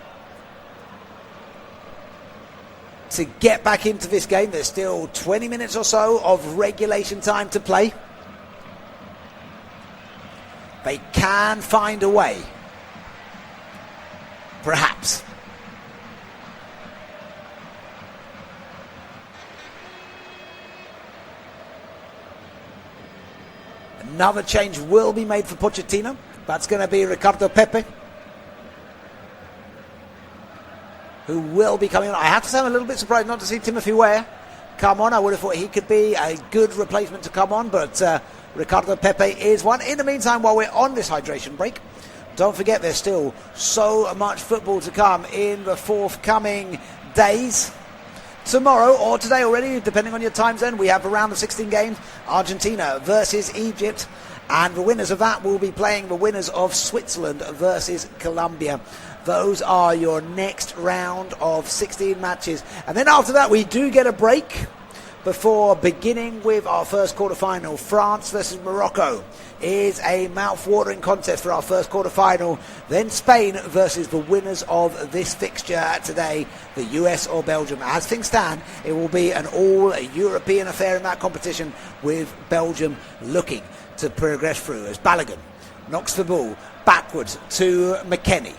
to get back into this game. There's still 20 minutes or so of regulation time to play. They can find a way, perhaps. Another change will be made for Pochettino. That's going to be Ricardo Pepe, who will be coming on. I have to say I'm a little bit surprised not to see Timothy Weah come on. I would have thought he could be a good replacement to come on, but Ricardo Pepe is one. In the meantime, while we're on this hydration break, don't forget there's still so much football to come in the forthcoming days. Tomorrow or today already, depending on your time zone, we have a round of 16 games. Argentina versus Egypt. And the winners of that will be playing the winners of Switzerland versus Colombia. Those are your next round of 16 matches. And then after that, we do get a break before beginning with our first quarter-final. France versus Morocco is a mouth-watering contest for our first quarter-final. Then Spain versus the winners of this fixture today, the US or Belgium. As things stand, it will be an all-European affair in that competition, with Belgium looking to progress through as Balogun knocks the ball backwards to McKennie.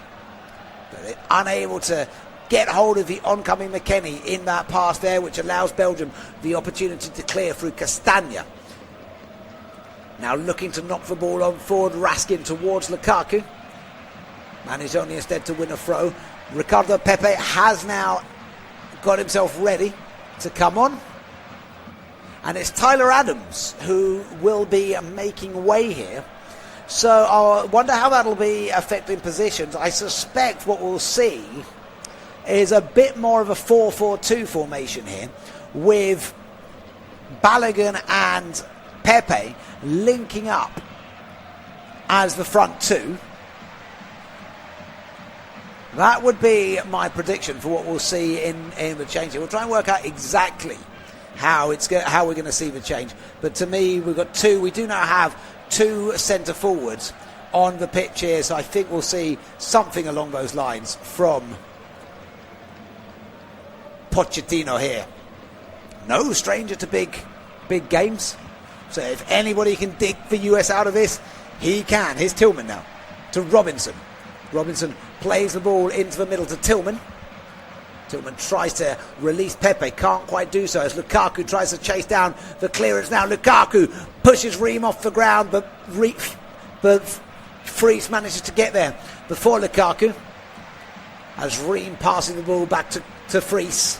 But they're unable to get hold of the oncoming McKennie in that pass there, which allows Belgium the opportunity to clear through Castagna. Now looking to knock the ball on forward, Raskin towards Lukaku. Managed only instead to win a throw. Ricardo Pepe has now got himself ready to come on. And it's Tyler Adams who will be making way here. So I wonder how that'll be affecting positions. I suspect what we'll see is a bit more of a 4-4-2 formation here, with Balogun and Pepe linking up as the front two. That would be my prediction for what we'll see in the change. We'll try and work out exactly how we're going to see the change. But to me, we do now have two centre forwards on the pitch here, so I think we'll see something along those lines from Pochettino here. No stranger to big games. So if anybody can dig the US out of this, he can. Here's Tillman now to Robinson. Robinson plays the ball into the middle to Tillman. Tillman tries to release Pepe, can't quite do so as Lukaku tries to chase down the clearance now. Lukaku pushes Ream off the ground, but Fries manages to get there before Lukaku, as Ream passes the ball back to Fries.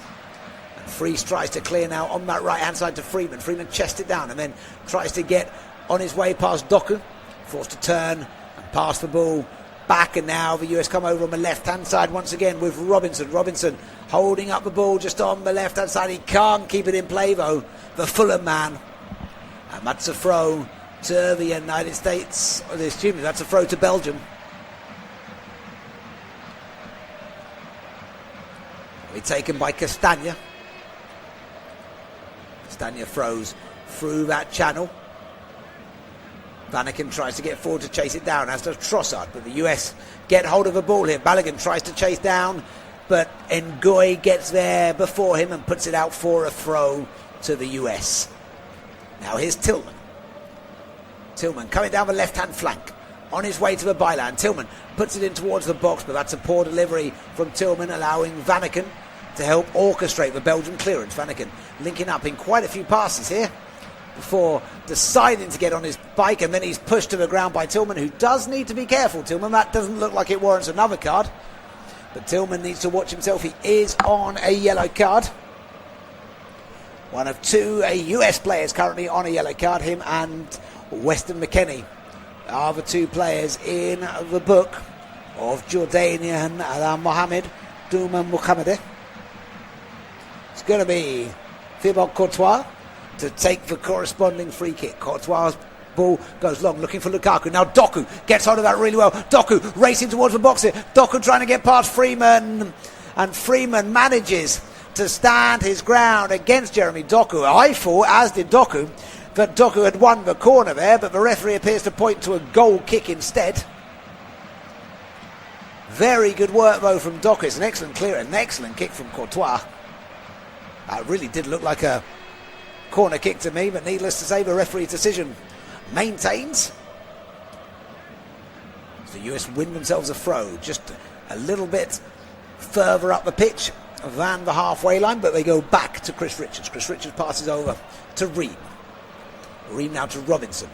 And Fries tries to clear now on that right hand side to Freeman. Freeman chests it down and then tries to get on his way past Doku, forced to turn and pass the ball back, and now the US come over on the left hand side once again with Robinson holding up the ball just on the left hand side. He can't keep it in play though, the Fulham man, and that's a throw to the United States. That's a throw to Belgium. Be taken by Castagna. Castagna throws through that channel. Vanaken tries to get forward to chase it down, as does Trossard, but the US get hold of the ball here. Balogun tries to chase down, but Ngoy gets there before him and puts it out for a throw to the US. Now here's Tillman. Tillman coming down the left-hand flank, on his way to the byline. Tillman puts it in towards the box, but that's a poor delivery from Tillman, allowing Vanaken to help orchestrate the Belgian clearance. Vanaken linking up in quite a few passes here before deciding to get on his bike, and then he's pushed to the ground by Tillman, who does need to be careful. Tillman, that doesn't look like it warrants another card, but Tillman needs to watch himself. He is on a yellow card. One of two US players currently on a yellow card. Him and Weston McKennie are the two players in the book of Jordanian Mohamed Douma Mohamedeh. It's going to be Thibaut Courtois to take the corresponding free kick. Courtois' ball goes long, looking for Lukaku. Now Doku gets hold of that really well. Doku racing towards the box here. Doku trying to get past Freeman, and Freeman manages to stand his ground against Jeremy Doku. I thought, as did Doku, that Doku had won the corner there, but the referee appears to point to a goal kick instead. Very good work though from Doku. It's an excellent clear, an excellent kick from Courtois. It really did look like a corner kick to me, but needless to say, the referee's decision maintains. The US win themselves a throw just a little bit further up the pitch than the halfway line, but they go back to Chris Richards. Chris Richards passes over to Ream. Ream now to Robinson.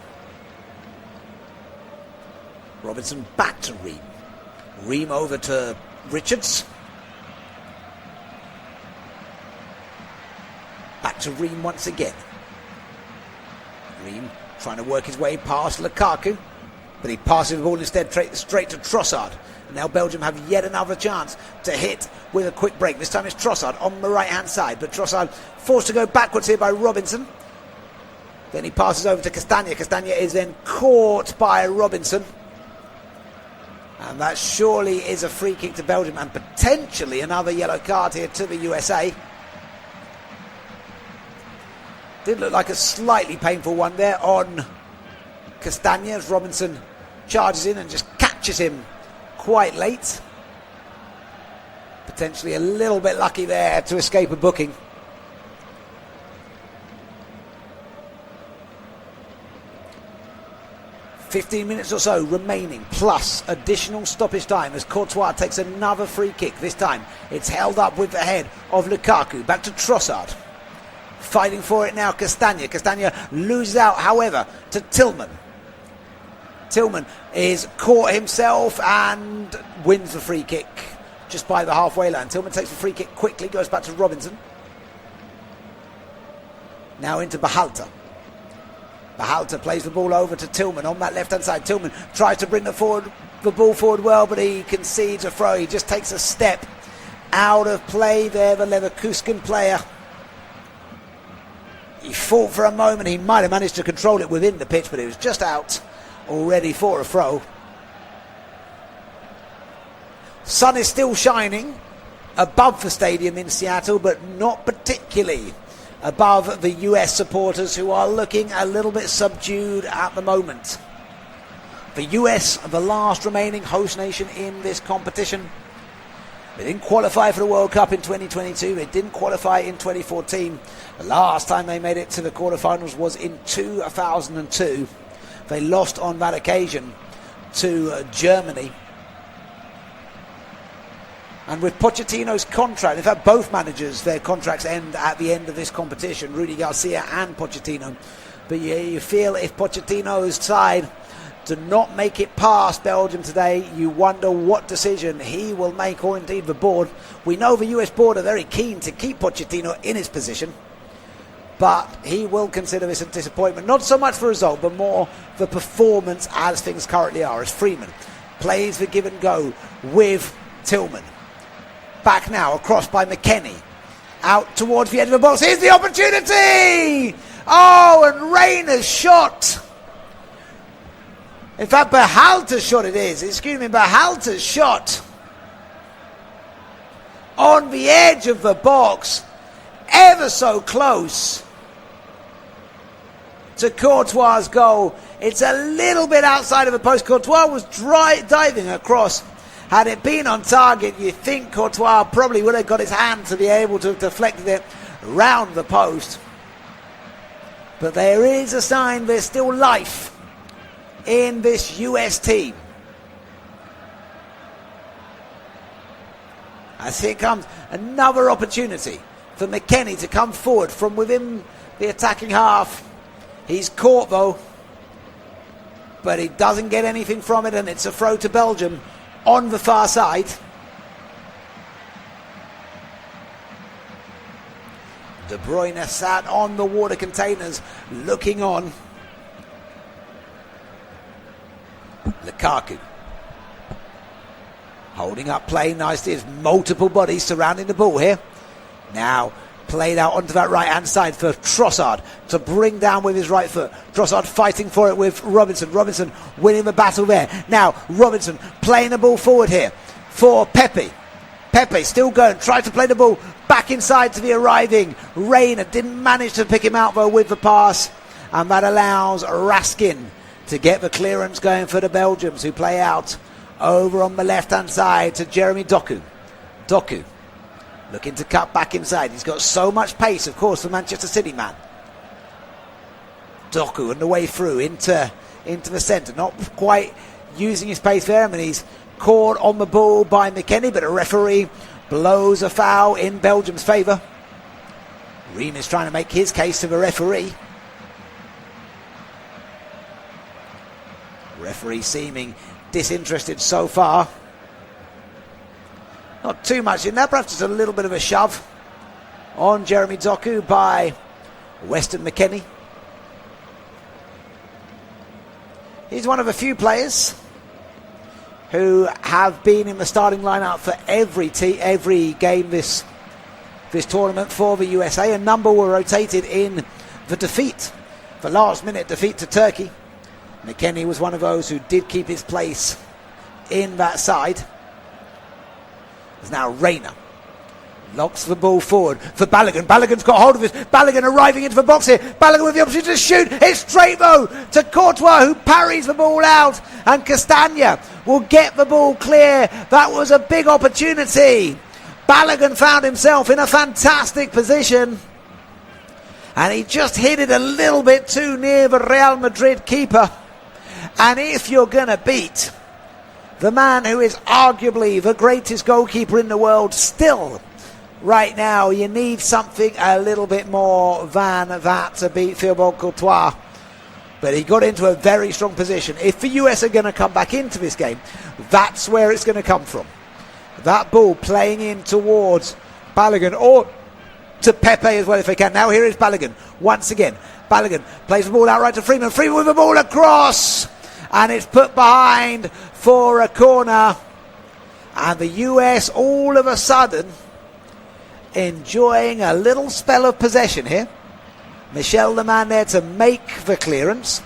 Robinson back to Ream. Ream over to Richards. back to Ream once again. Ream trying to work his way past Lukaku, but he passes the ball instead straight to Trossard. Now Belgium have yet another chance to hit with a quick break. This time it's Trossard on the right-hand side, but Trossard forced to go backwards here by Robinson. Then he passes over to Castagna. Castagna is then caught by Robinson. And that surely is a free kick to Belgium and potentially another yellow card here to the USA. Did look like a slightly painful one there on Castagna as Robinson charges in and just catches him quite late. Potentially a little bit lucky there to escape a booking. "15 minutes or so remaining, plus additional stoppage time as Courtois takes another free kick. This time it's held up with the head of Lukaku. Back to Trossard. Fighting for it now, Castagna. Castagna loses out, however, to Tillman. Tillman is caught himself and wins the free kick just by the halfway line. Tillman takes the free kick quickly, goes back to Robinson. Now into Berhalter. Berhalter plays the ball over to Tillman on that left-hand side. Tillman tries to bring the ball forward well, but he concedes a throw. He just takes a step out of play there, the Leverkusen player. He fought for a moment. He might have managed to control it within the pitch, but it was just out already for a throw. Sun is still shining above the stadium in Seattle, but not particularly above the US supporters, who are looking a little bit subdued at the moment. The US, the last remaining host nation in this competition. They didn't qualify for the World Cup in 2022. They didn't qualify in 2014. The last time they made it to the quarterfinals was in 2002. They lost on that occasion to Germany. And with Pochettino's contract, in fact both managers, their contracts end at the end of this competition, Rudy Garcia and Pochettino. But you feel if Pochettino's side do not make it past Belgium today, you wonder what decision he will make, or indeed the board. We know the US board are very keen to keep Pochettino in his position, but he will consider this a disappointment, not so much the result, but more the performance as things currently are, as Freeman plays the give and go with Tillman. Back now, across by McKennie, out towards the edge of the box. Here's the opportunity! Oh, and Reyna's shot. In fact, Berhalter's shot it is. Excuse me, Berhalter's shot on the edge of the box, ever so close to Courtois' goal. It's a little bit outside of the post. Courtois was diving across. Had it been on target, you think Courtois probably would have got his hand to be able to deflect it round the post. But there is a sign there's still life in this US team. As here comes another opportunity for McKennie to come forward from within the attacking half. He's caught though, but he doesn't get anything from it, and it's a throw to Belgium on the far side. De Bruyne sat on the water containers looking on. Lukaku holding up play nicely. There's multiple bodies surrounding the ball here. Now played out onto that right hand side for Trossard to bring down with his right foot. Trossard fighting for it with Robinson. Robinson winning the battle there. Now Robinson playing the ball forward here for Pepe. Pepe still going, tried to play the ball back inside to the arriving Reyna. Didn't manage to pick him out though with the pass, and that allows Raskin to get the clearance going for the Belgians, who play out over on the left hand side to Jeremy Doku. Doku looking to cut back inside. He's got so much pace, of course, the Manchester City man. Doku on the way through into the centre, not quite using his pace there. I mean, he's caught on the ball by McKennie, but a referee blows a foul in Belgium's favour. Ream is trying to make his case to the referee. Referee seeming disinterested so far. Not too much in there, perhaps just a little bit of a shove on Jeremy Doku by Weston McKennie. He's one of a few players who have been in the starting lineup for every game this tournament for the USA. A number were rotated in the last minute defeat to Turkey. McKennie was one of those who did keep his place in that side. There's now Rayner. Locks the ball forward for Balogun. Balogun's got hold of it. Balogun arriving into the box here. Balogun with the opportunity to shoot. It's straight though to Courtois, who parries the ball out. And Castagna will get the ball clear. That was a big opportunity. Balogun found himself in a fantastic position. And he just hit it a little bit too near the Real Madrid keeper. And if you're going to beat the man who is arguably the greatest goalkeeper in the world still right now, you need something a little bit more than that to beat Thibaut Courtois. But he got into a very strong position. If the US are going to come back into this game, that's where it's going to come from. That ball playing in towards Balogun, or to Pepe as well if they can. Now here is Balogun once again. Balogun plays the ball out right to Freeman. Freeman with the ball across, and it's put behind for a corner. And the US all of a sudden enjoying a little spell of possession here. Michel, the man there to make the clearance.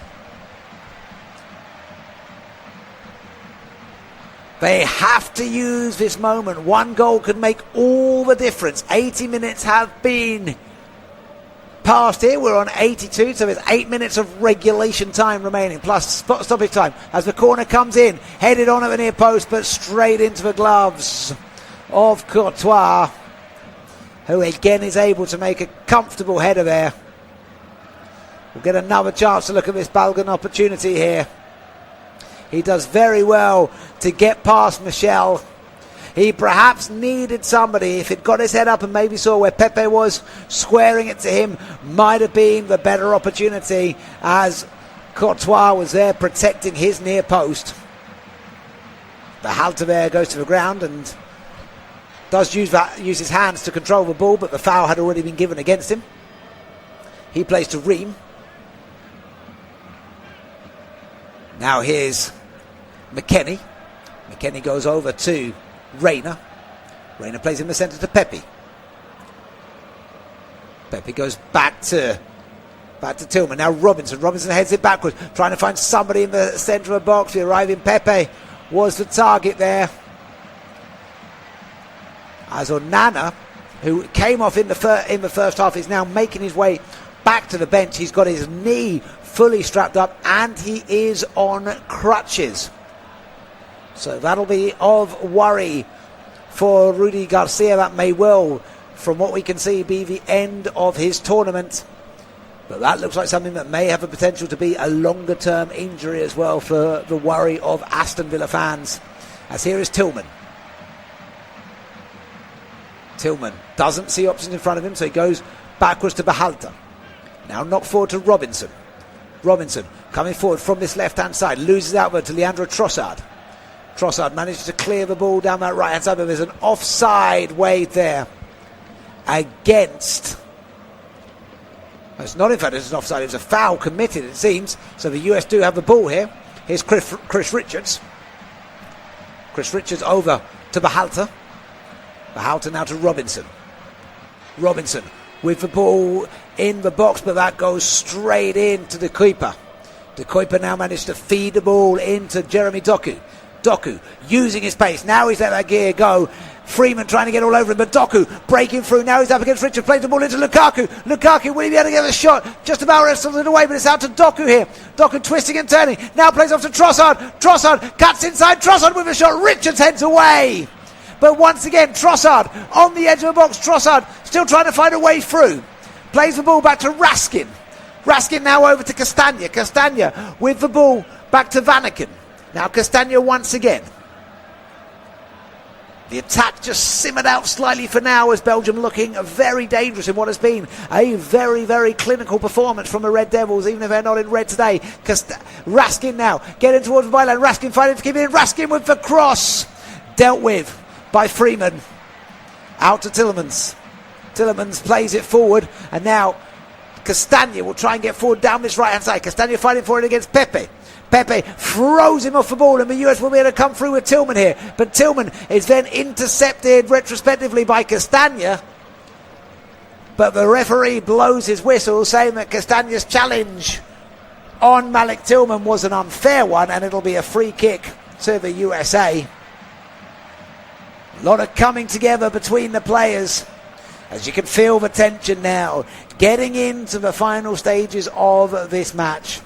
They have to use this moment. One goal could make all the difference. 80 minutes have been passed here. We're on 82, so there's 8 minutes of regulation time remaining, plus stoppage time. As the corner comes in, headed on at the near post, but straight into the gloves of Courtois, who again is able to make a comfortable header there. We'll get another chance to look at this Balogun opportunity here. He does very well to get past Michel. He perhaps needed somebody. If it got his head up and maybe saw where Pepe was, squaring it to him might have been the better opportunity, as Courtois was there protecting his near post. The halter there goes to the ground and does use his hands to control the ball, but the foul had already been given against him. He plays to Ream. Now here's McKennie. McKennie goes over to Rayner. Rayner plays in the centre to Pepe. Pepe goes back to Tillman. Now Robinson heads it backwards, trying to find somebody in the centre of the box. The arriving Pepe was the target there. As Onana, who came off in the first half, is now making his way back to the bench. He's got his knee fully strapped up and he is on crutches. So that'll be of worry for Rudy Garcia. That may well, from what we can see, be the end of his tournament. But that looks like something that may have the potential to be a longer term injury as well, for the worry of Aston Villa fans. As here is Tillman. Tillman doesn't see options in front of him, so he goes backwards to Berhalter. Now knocked forward to Robinson. Robinson coming forward from this left-hand side, loses outward to Leandro Trossard. Trossard manages to clear the ball down that right-hand side, but there's an offside wave there against... It's not, in fact, it's an offside. It was a foul committed, it seems. So the US do have the ball here. Here's Chris Richards. Chris Richards over to Berhalter. Berhalter now to Robinson. Robinson with the ball in the box, but that goes straight into the keeper. The keeper now managed to feed the ball into Jeremy Doku. Doku using his pace. Now he's let that gear go. Freeman trying to get all over him, but Doku breaking through. Now he's up against Richard, plays the ball into Lukaku. Lukaku, will he be able to get a shot? Just about wrestles it away, but it's out to Doku here. Doku twisting and turning. Now plays off to Trossard. Trossard cuts inside. Trossard with a shot. Richards heads away. But once again, Trossard on the edge of the box. Trossard still trying to find a way through. Plays the ball back to Raskin. Raskin now over to Castagna. Castagna with the ball back to Vanaken. Now Castagna once again. The attack just simmered out slightly for now, as Belgium looking very dangerous in what has been a very, very clinical performance from the Red Devils, even if they're not in red today. Raskin now getting towards the byline. Raskin fighting to keep it in. Raskin with the cross. Dealt with by Freeman. Out to Tillemans. Tillemans plays it forward, and now Castagna will try and get forward down this right-hand side. Castagna fighting for it against Pepe. Pepe throws him off the ball, and the US will be able to come through with Tillman here. But Tillman is then intercepted retrospectively by Castagna. But the referee blows his whistle, saying that Castagna's challenge on Malik Tillman was an unfair one, and it'll be a free kick to the USA. A lot of coming together between the players, as you can feel the tension now, getting into the final stages of this match.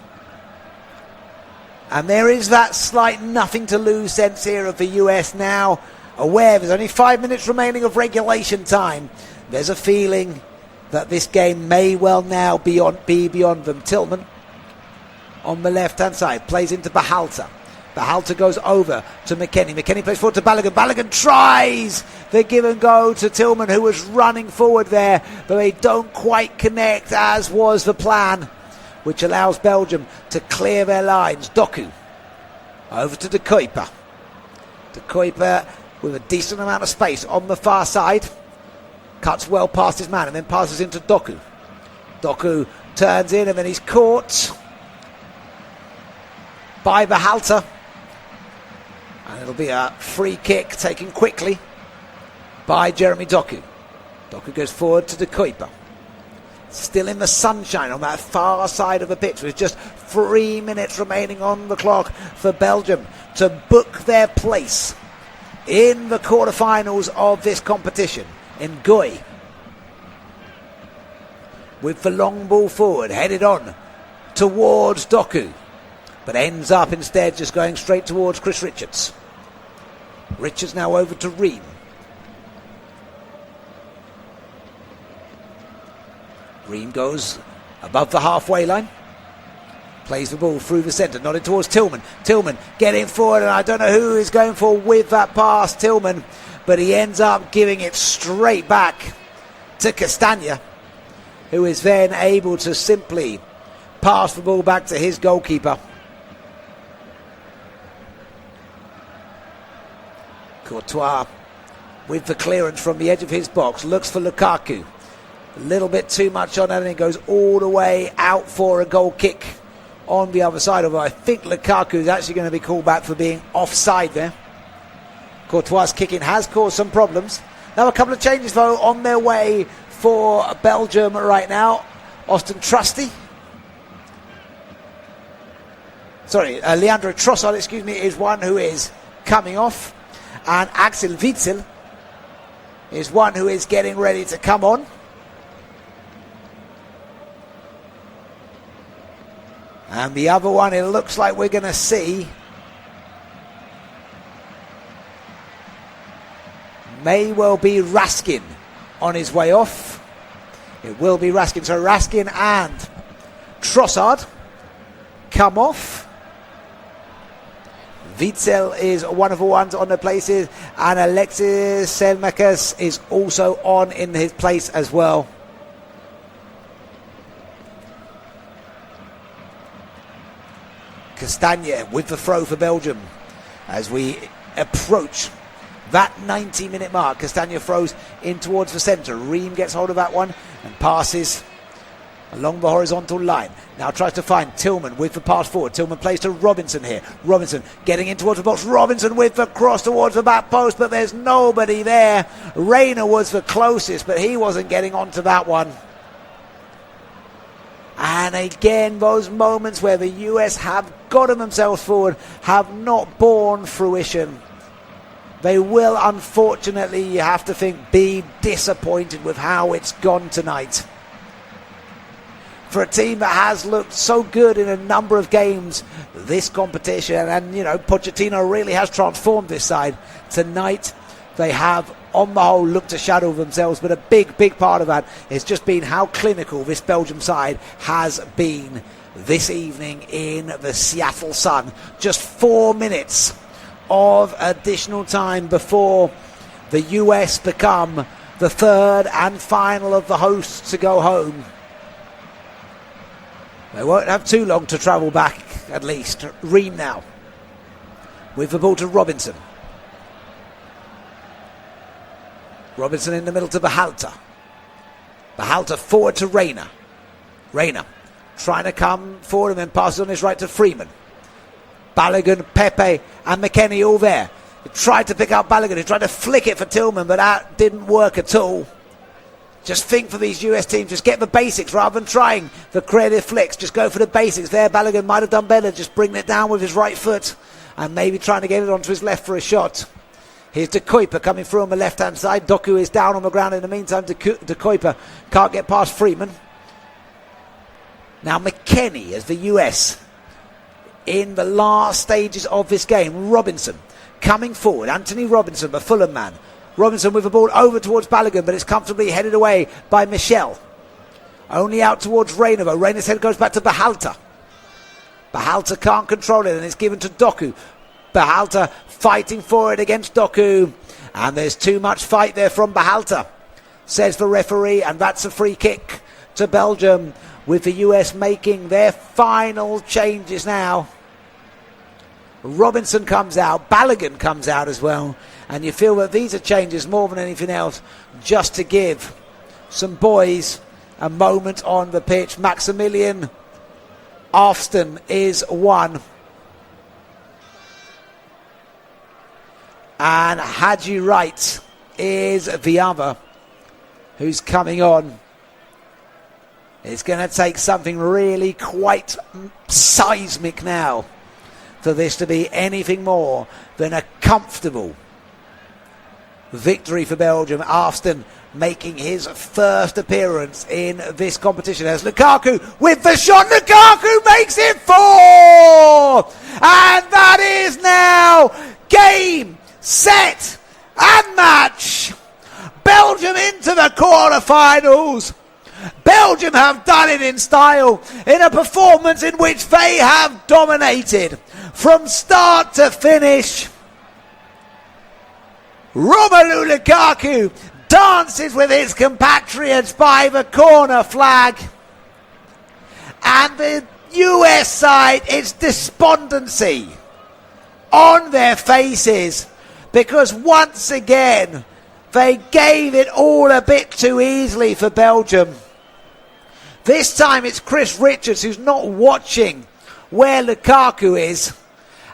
And there is that slight nothing to lose sense here of the US now, aware there's only 5 minutes remaining of regulation time. There's a feeling that this game may well now be beyond them. Tillman on the left-hand side plays into Berhalter. Berhalter goes over to McKennie. McKennie plays forward to Balogun. Balogun tries the give and go to Tillman, who was running forward there, but they don't quite connect, as was the plan, which allows Belgium to clear their lines. Doku over to De Kuyper. De Kuyper with a decent amount of space on the far side. Cuts well past his man and then passes into Doku. Doku turns in and then he's caught by Berhalter. And it'll be a free kick taken quickly by Jeremy Doku. Doku goes forward to De Kuyper. Still in the sunshine on that far side of the pitch, with just 3 minutes remaining on the clock for Belgium to book their place in the quarterfinals of this competition. In Goy with the long ball forward, headed on towards Doku, but ends up instead just going straight towards Chris Richards. Richards now over to Ream. Ream goes above the halfway line, plays the ball through the centre, nodded towards Tillman. Tillman getting forward, and I don't know who is going for with that pass, Tillman, but he ends up giving it straight back to Castagna, who is then able to simply pass the ball back to his goalkeeper. Courtois with the clearance from the edge of his box, looks for Lukaku. A little bit too much on it, and it goes all the way out for a goal kick on the other side. Although I think Lukaku is actually going to be called back for being offside there. Courtois' kicking has caused some problems. Now a couple of changes though on their way for Belgium right now. Leandro Trossard, is one who is coming off, and Axel Witsel is one who is getting ready to come on. And the other one, it looks like we're going to see, may well be Raskin on his way off. It will be Raskin. So Raskin and Trossard come off. Witsel is one of the ones on the places, and Alexis Selmakers is also on in his place as well. Castagna with the throw for Belgium as we approach that 90-minute mark. Castagna throws in towards the centre. Ream gets hold of that one and passes along the horizontal line. Now tries to find Tillman with the pass forward. Tillman plays to Robinson here. Robinson getting in towards the box. Robinson with the cross towards the back post, but there's nobody there. Rayner was the closest, but he wasn't getting onto that one. And again, those moments where the US have gotten themselves forward have not borne fruition. They will, unfortunately, you have to think, be disappointed with how it's gone tonight. For a team that has looked so good in a number of games this competition, and Pochettino really has transformed this side. Tonight they have on the whole looked to shadow themselves, but a big part of that has just been how clinical this Belgium side has been this evening in the Seattle sun. Just 4 minutes of additional time before the US become the third and final of the hosts to go home. They won't have too long to travel back, at least. Ream now with the ball to Robinson. Robinson in the middle to Berhalter. Berhalter forward to Rayner. Reina trying to come forward and then passes on his right to Freeman. Balogun, Pepe and McKennie all there. He tried to pick up Balogun. He tried to flick it for Tillman, but that didn't work at all. Just think for these US teams, just get the basics rather than trying the creative flicks. Just go for the basics there. Balogun might have done better, just bringing it down with his right foot and maybe trying to get it onto his left for a shot. Here's De Kuyper coming through on the left-hand side. Doku is down on the ground in the meantime. De Kuyper can't get past Freeman. Now McKennie as the US in the last stages of this game. Robinson coming forward. Anthony Robinson, the Fulham man. Robinson with the ball over towards Balogun, but it's comfortably headed away by Michel. Only out towards Reina, though. Reina's head goes back to Berhalter. Berhalter can't control it, and it's given to Doku. Berhalter fighting for it against Doku. And there's too much fight there from Berhalter, says the referee, and that's a free kick to Belgium, with the US making their final changes now. Robinson comes out, Balogun comes out as well, and you feel that these are changes more than anything else just to give some boys a moment on the pitch. Maximilian Afston is one, and Haji Wright is the other who's coming on. It's going to take something really quite seismic now for this to be anything more than a comfortable victory for Belgium. Afston making his first appearance in this competition as Lukaku with the shot. Lukaku makes it 4! And that is now game, set and match. Belgium into the quarterfinals. Belgium have done it in style, in a performance in which they have dominated from start to finish. Romelu Lukaku dances with his compatriots by the corner flag, and the US side, it's despondency on their faces, because once again they gave it all a bit too easily for Belgium. This time it's Chris Richards who's not watching where Lukaku is,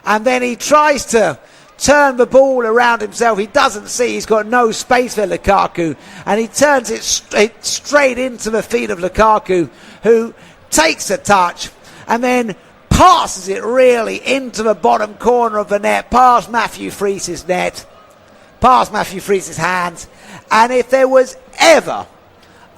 and then he tries to turn the ball around himself. He doesn't see, he's got no space for Lukaku, and he turns it straight into the feet of Lukaku, who takes a touch and then passes it really into the bottom corner of the net, past Matthew Fries's net, past Matthew Fries's hands. And if there was ever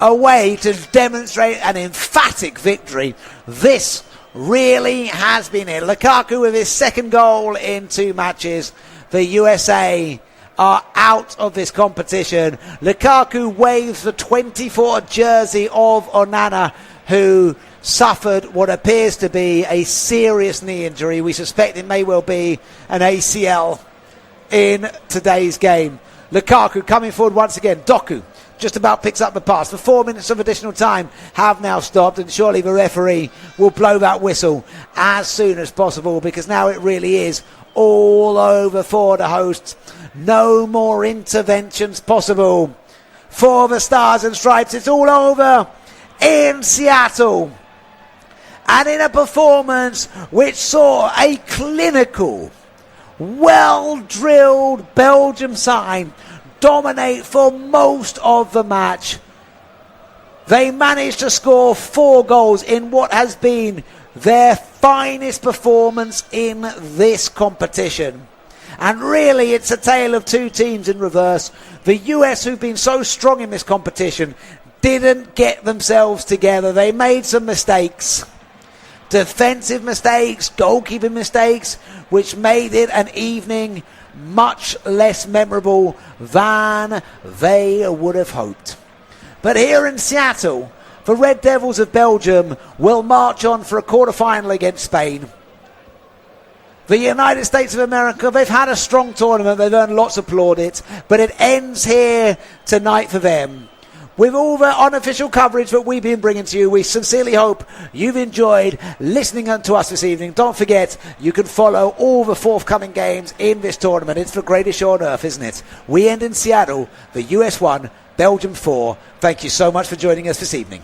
a way to demonstrate an emphatic victory, this really has been it. Lukaku with his second goal in 2 matches. The USA are out of this competition. Lukaku waves the 24 jersey of Onana, who suffered what appears to be a serious knee injury. We suspect it may well be an ACL in today's game. Lukaku coming forward once again. Doku just about picks up the pass. The 4 minutes of additional time have now stopped, and surely the referee will blow that whistle as soon as possible, because now it really is all over for the hosts. No more interventions possible for the Stars and Stripes. It's all over in Seattle, and in a performance which saw a clinical, well-drilled Belgium side dominate for most of the match. They managed to score 4 goals in what has been their finest performance in this competition. And really, it's a tale of 2 teams in reverse. The US, who've been so strong in this competition, didn't get themselves together. They made some mistakes. Defensive mistakes, goalkeeping mistakes, which made it an evening much less memorable than they would have hoped. But here in Seattle, the Red Devils of Belgium will march on for a quarter-final against Spain. The United States of America, they've had a strong tournament, they've earned lots of plaudits, but it ends here tonight for them. With all the unofficial coverage that we've been bringing to you, we sincerely hope you've enjoyed listening to us this evening. Don't forget, you can follow all the forthcoming games in this tournament. It's the greatest show on earth, isn't it? We end in Seattle, the US 1, Belgium 4. Thank you so much for joining us this evening.